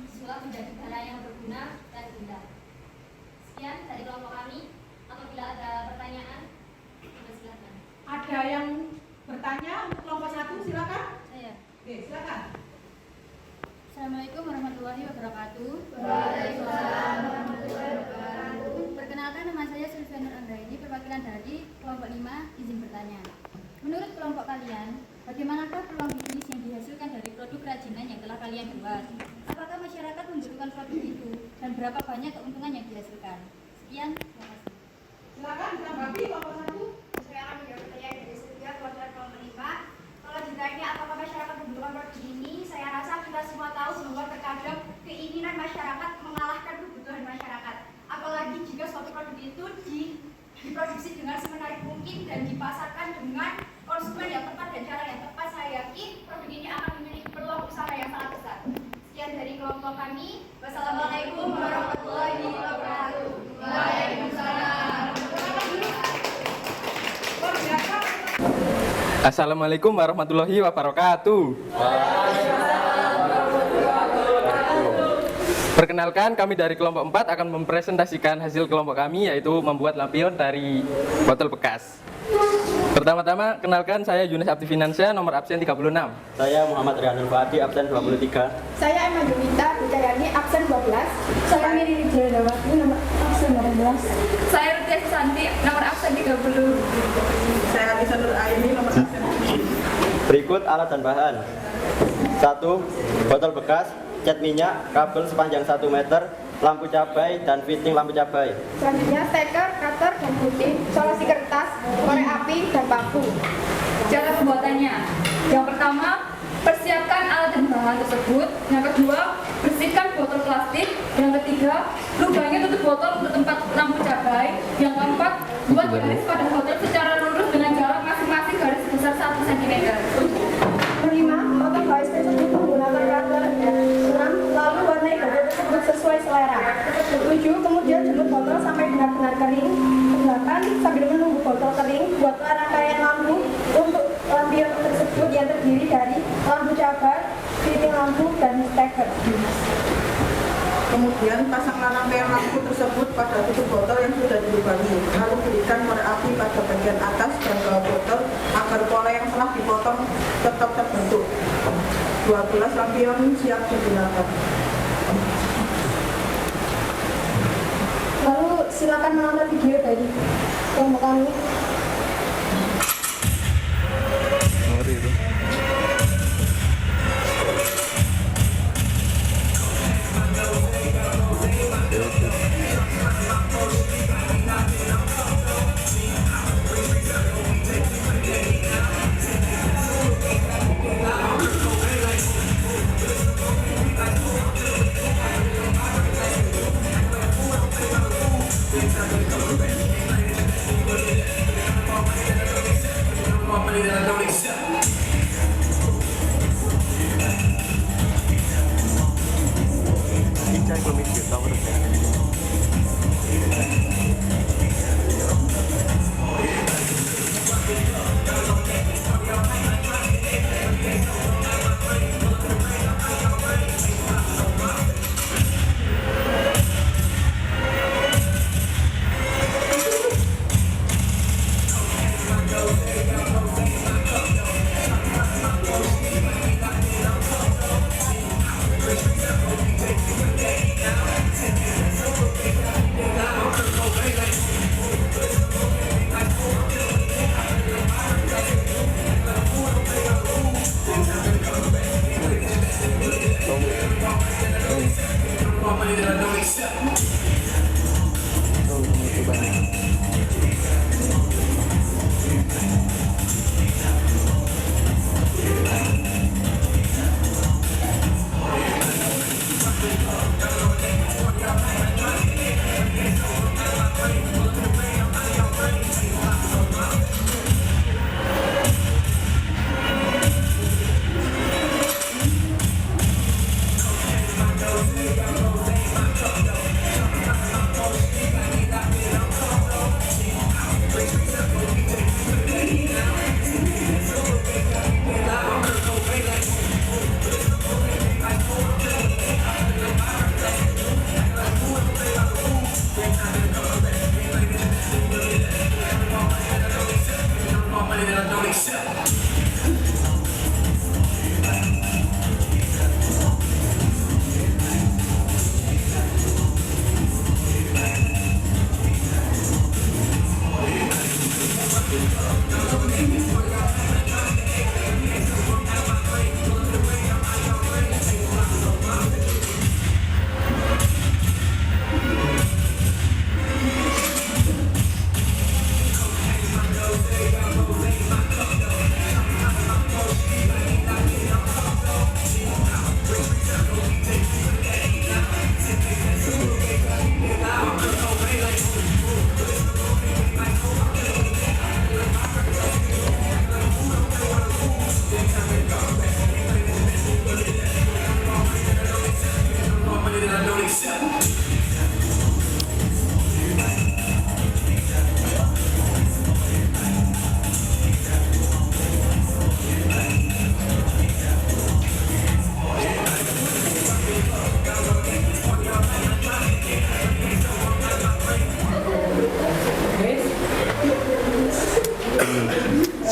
sudah menjadi barang yang berguna dan indah. Sekian dari kelompok kami. Apabila ada pertanyaan, silakan. Ada yang bertanya untuk kelompok 1, silakan. Saya. Oke, silakan. Assalamualaikum warahmatullahi wabarakatuh. Waalaikumsalam warahmatullahi wabarakatuh. Perkenalkan, nama saya Sylvia Anggraini, perwakilan dari kelompok 5, izin bertanya. Menurut kelompok kalian, bagaimanakah peluang bisnis yang dihasilkan dari produk kerajinan yang telah kalian buat? Apakah masyarakat membutuhkan produk itu dan berapa banyak keuntungan yang dihasilkan? Sekian, terima kasih. Silakan ditanggapi kelompok 1. Saya akan menjawab pertanyaan dari Sylvia, kelompok dengan semenarik mungkin dan dipasarkan dengan konsumen yang tepat dan cara yang tepat. Saya yakin produk ini akan memiliki peluang usaha yang sangat besar. Sekian dari kelompok kami. Wassalamualaikum warahmatullahi wabarakatuh. Waalaikumsalam. Assalamualaikum warahmatullahi wabarakatuh. Perkenalkan, kami dari kelompok 4 akan mempresentasikan hasil kelompok kami, yaitu membuat lampion dari botol bekas. Pertama-tama, kenalkan, saya Yunus Abdi Finansia, nomor absen 36. Saya Muhammad Rianul Fadi, absen 23. Saya Emma Junita Bucayani, absen 12. Saya Miri Jayadawati, nomor absen 18. Saya Rutia Susanti, nomor absen 30. Saya Alisa Nur Aini, nomor absen. Berikut alat dan bahan. 1. Botol bekas, cat minyak, kabel sepanjang 1 meter, lampu cabai, dan fitting lampu cabai. Selanjutnya steker, cutter, dan gunting, solusi kertas, korek api, dan paku. Cara pembuatannya. Yang pertama, persiapkan alat dan bahan tersebut. Yang kedua, bersihkan botol plastik. Yang ketiga, lubangi tutup botol untuk tempat lampu cabai. Yang keempat, buat garis pada botol secara lurus dengan jarak masing-masing garis sebesar 1 cm. Kelima, potong garis tersebut menggunakan cutter. 6. Lalu warnai botol tersebut sesuai selera. 7. Kemudian jemur botol sampai benar-benar kering. 8. Sambil menunggu botol kering, buatlah rangkaian lampu untuk lampion tersebut yang terdiri dari lampu cabai, fitting lampu, dan steker. Kemudian pasanglah rangkaian lampu tersebut pada tutup botol yang sudah dilubangi. Lalu berikan korek api pada bagian atas dan bawah botol agar pola yang telah dipotong tetap terbentuk. 12 lampion siap digunakan. Lalu silakan menonton video dari kelompok kami.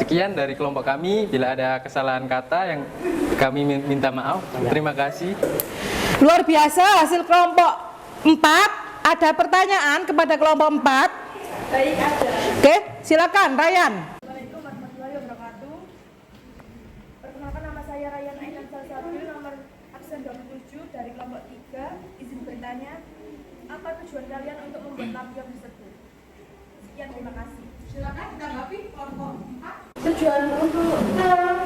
Sekian dari kelompok kami. Bila ada kesalahan kata yang kami minta maaf. Terima kasih. Luar biasa hasil kelompok 4. Ada pertanyaan kepada kelompok 4? Baik, ada. Oke, silakan Ryan. Assalamualaikum warahmatullahi wabarakatuh. Perkenalkan, nama saya Ryan Ainan Salsabil, nomor absen 27 dari kelompok 3. Izin bertanya, apa tujuan kalian untuk membuat lampion tersebut? Sekian, terima kasih. Silakan ditanggapi kelompok 4. Tujuan untuk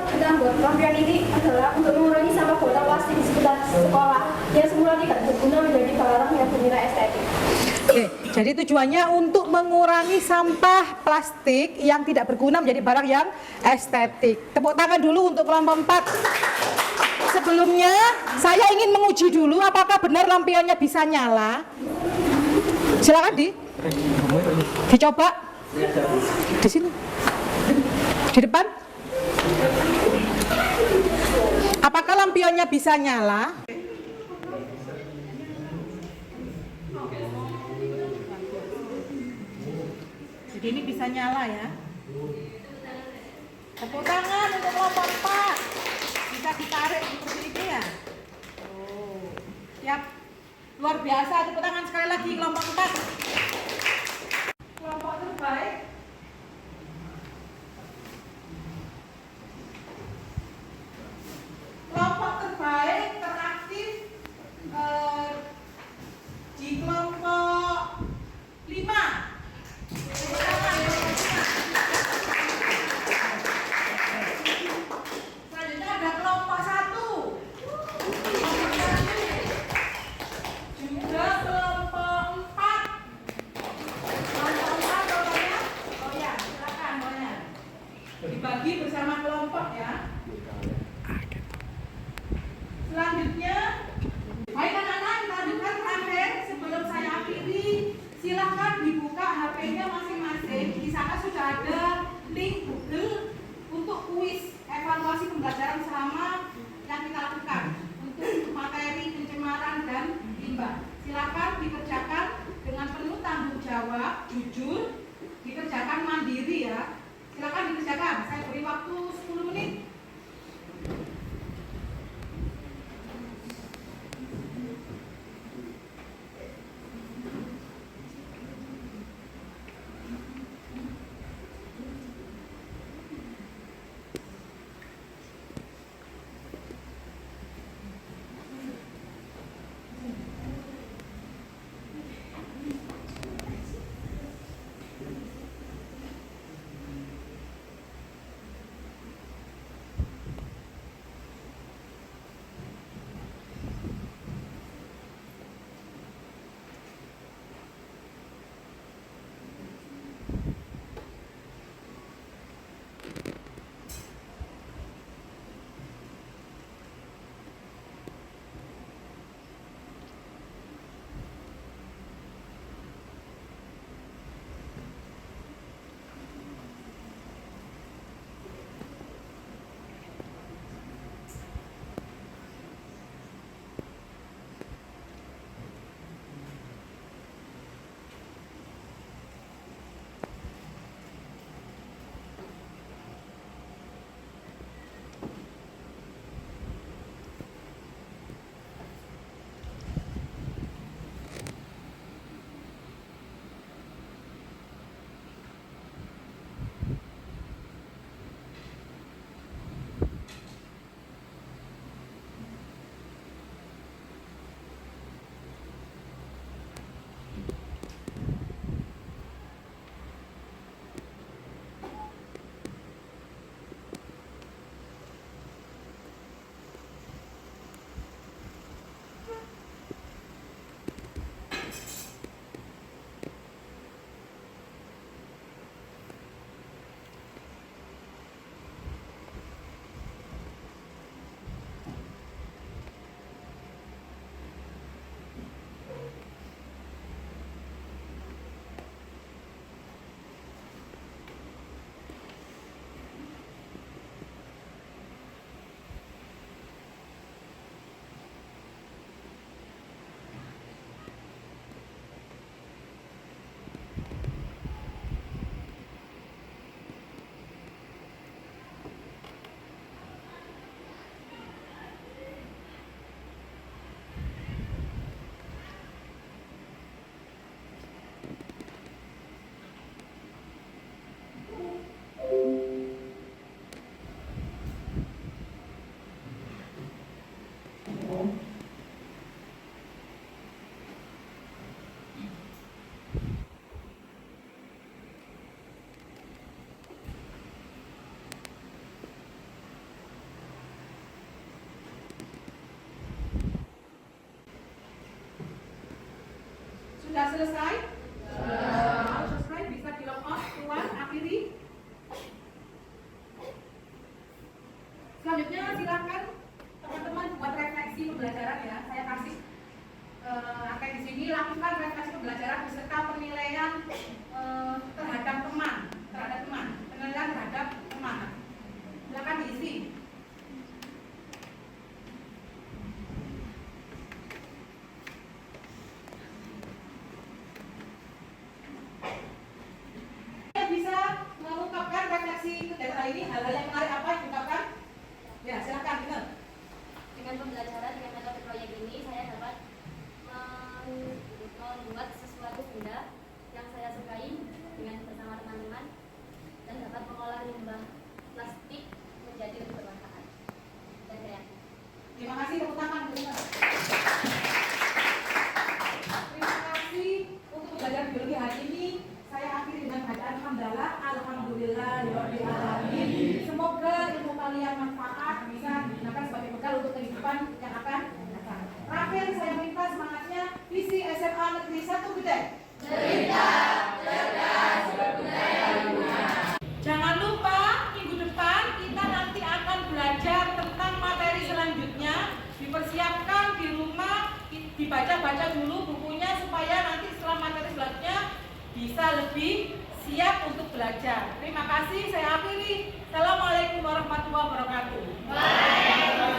kita membuat lampion ini adalah untuk mengurangi sampah botol plastik di sekitar sekolah yang semula tidak berguna menjadi barang yang bernilai estetik. Oke, jadi tujuannya untuk mengurangi sampah plastik yang tidak berguna menjadi barang yang estetik. Tepuk tangan dulu untuk kelompok 4. Sebelumnya, saya ingin menguji dulu apakah benar lampionnya bisa nyala. Silakan dicoba. Di sini. Di depan. Apakah lampionnya bisa nyala? Jadi ini bisa nyala ya. Tepuk tangan untuk kelompok 4. Bisa ditarik seperti ini ya. Oh, siap. Luar biasa, tepuk tangan sekali lagi kelompok 4. Kelompok terbaik. Kelompok terbaik teraktif di kelompok 5. Selanjutnya ada kelompok 1. Juga kelompok 4. Kelompok 4 pokoknya. Oh ya, silakan pokoknya. Dibagi bersama kelompok ya. Selanjutnya, baik anak-anak, kita lanjutkan terakhir. Sebelum saya akhiri, silahkan dibuka HP-nya masing-masing. Di sana sudah ada link Google untuk kuis evaluasi pembelajaran selama yang kita lakukan untuk materi pencemaran dan limbah. Silakan dikerjakan dengan penuh tanggung jawab, jujur, dikerjakan mandiri ya. Silakan dikerjakan. Saya beri waktu 10 menit. kasih kegiatan ini hal-hal yang menarik apa yang diungkapkan? Ya, silakan dengar. Dengan pembelajaran dengan metode proyek ini saya dapat membuat sesuatu benda yang saya sukai dengan bersama teman-teman dan dapat mengolah limbah plastik menjadi lebih bermanfaat dan kreatif. Terima kasih, tepuk tangan. Terima kasih untuk belajar biologi hari ini. Saya akhiri dengan bacaan hamdalah. Alhamdulillahirabbil alamin. Semoga ilmu kalian manfaat, bisa digunakan sebagai bekal untuk kehidupan yang akan datang. Terakhir saya minta semangatnya visi SMA Negeri 1 Gede. Cerdas, berbudaya lingkungan. Jangan lupa minggu depan kita nanti akan belajar tentang materi selanjutnya. Dipersiapkan di rumah, dibaca-baca dulu bukunya supaya nanti setelah materi selanjutnya bisa lebih siap untuk belajar. Terima kasih, saya akhiri. Assalamualaikum warahmatullahi wabarakatuh.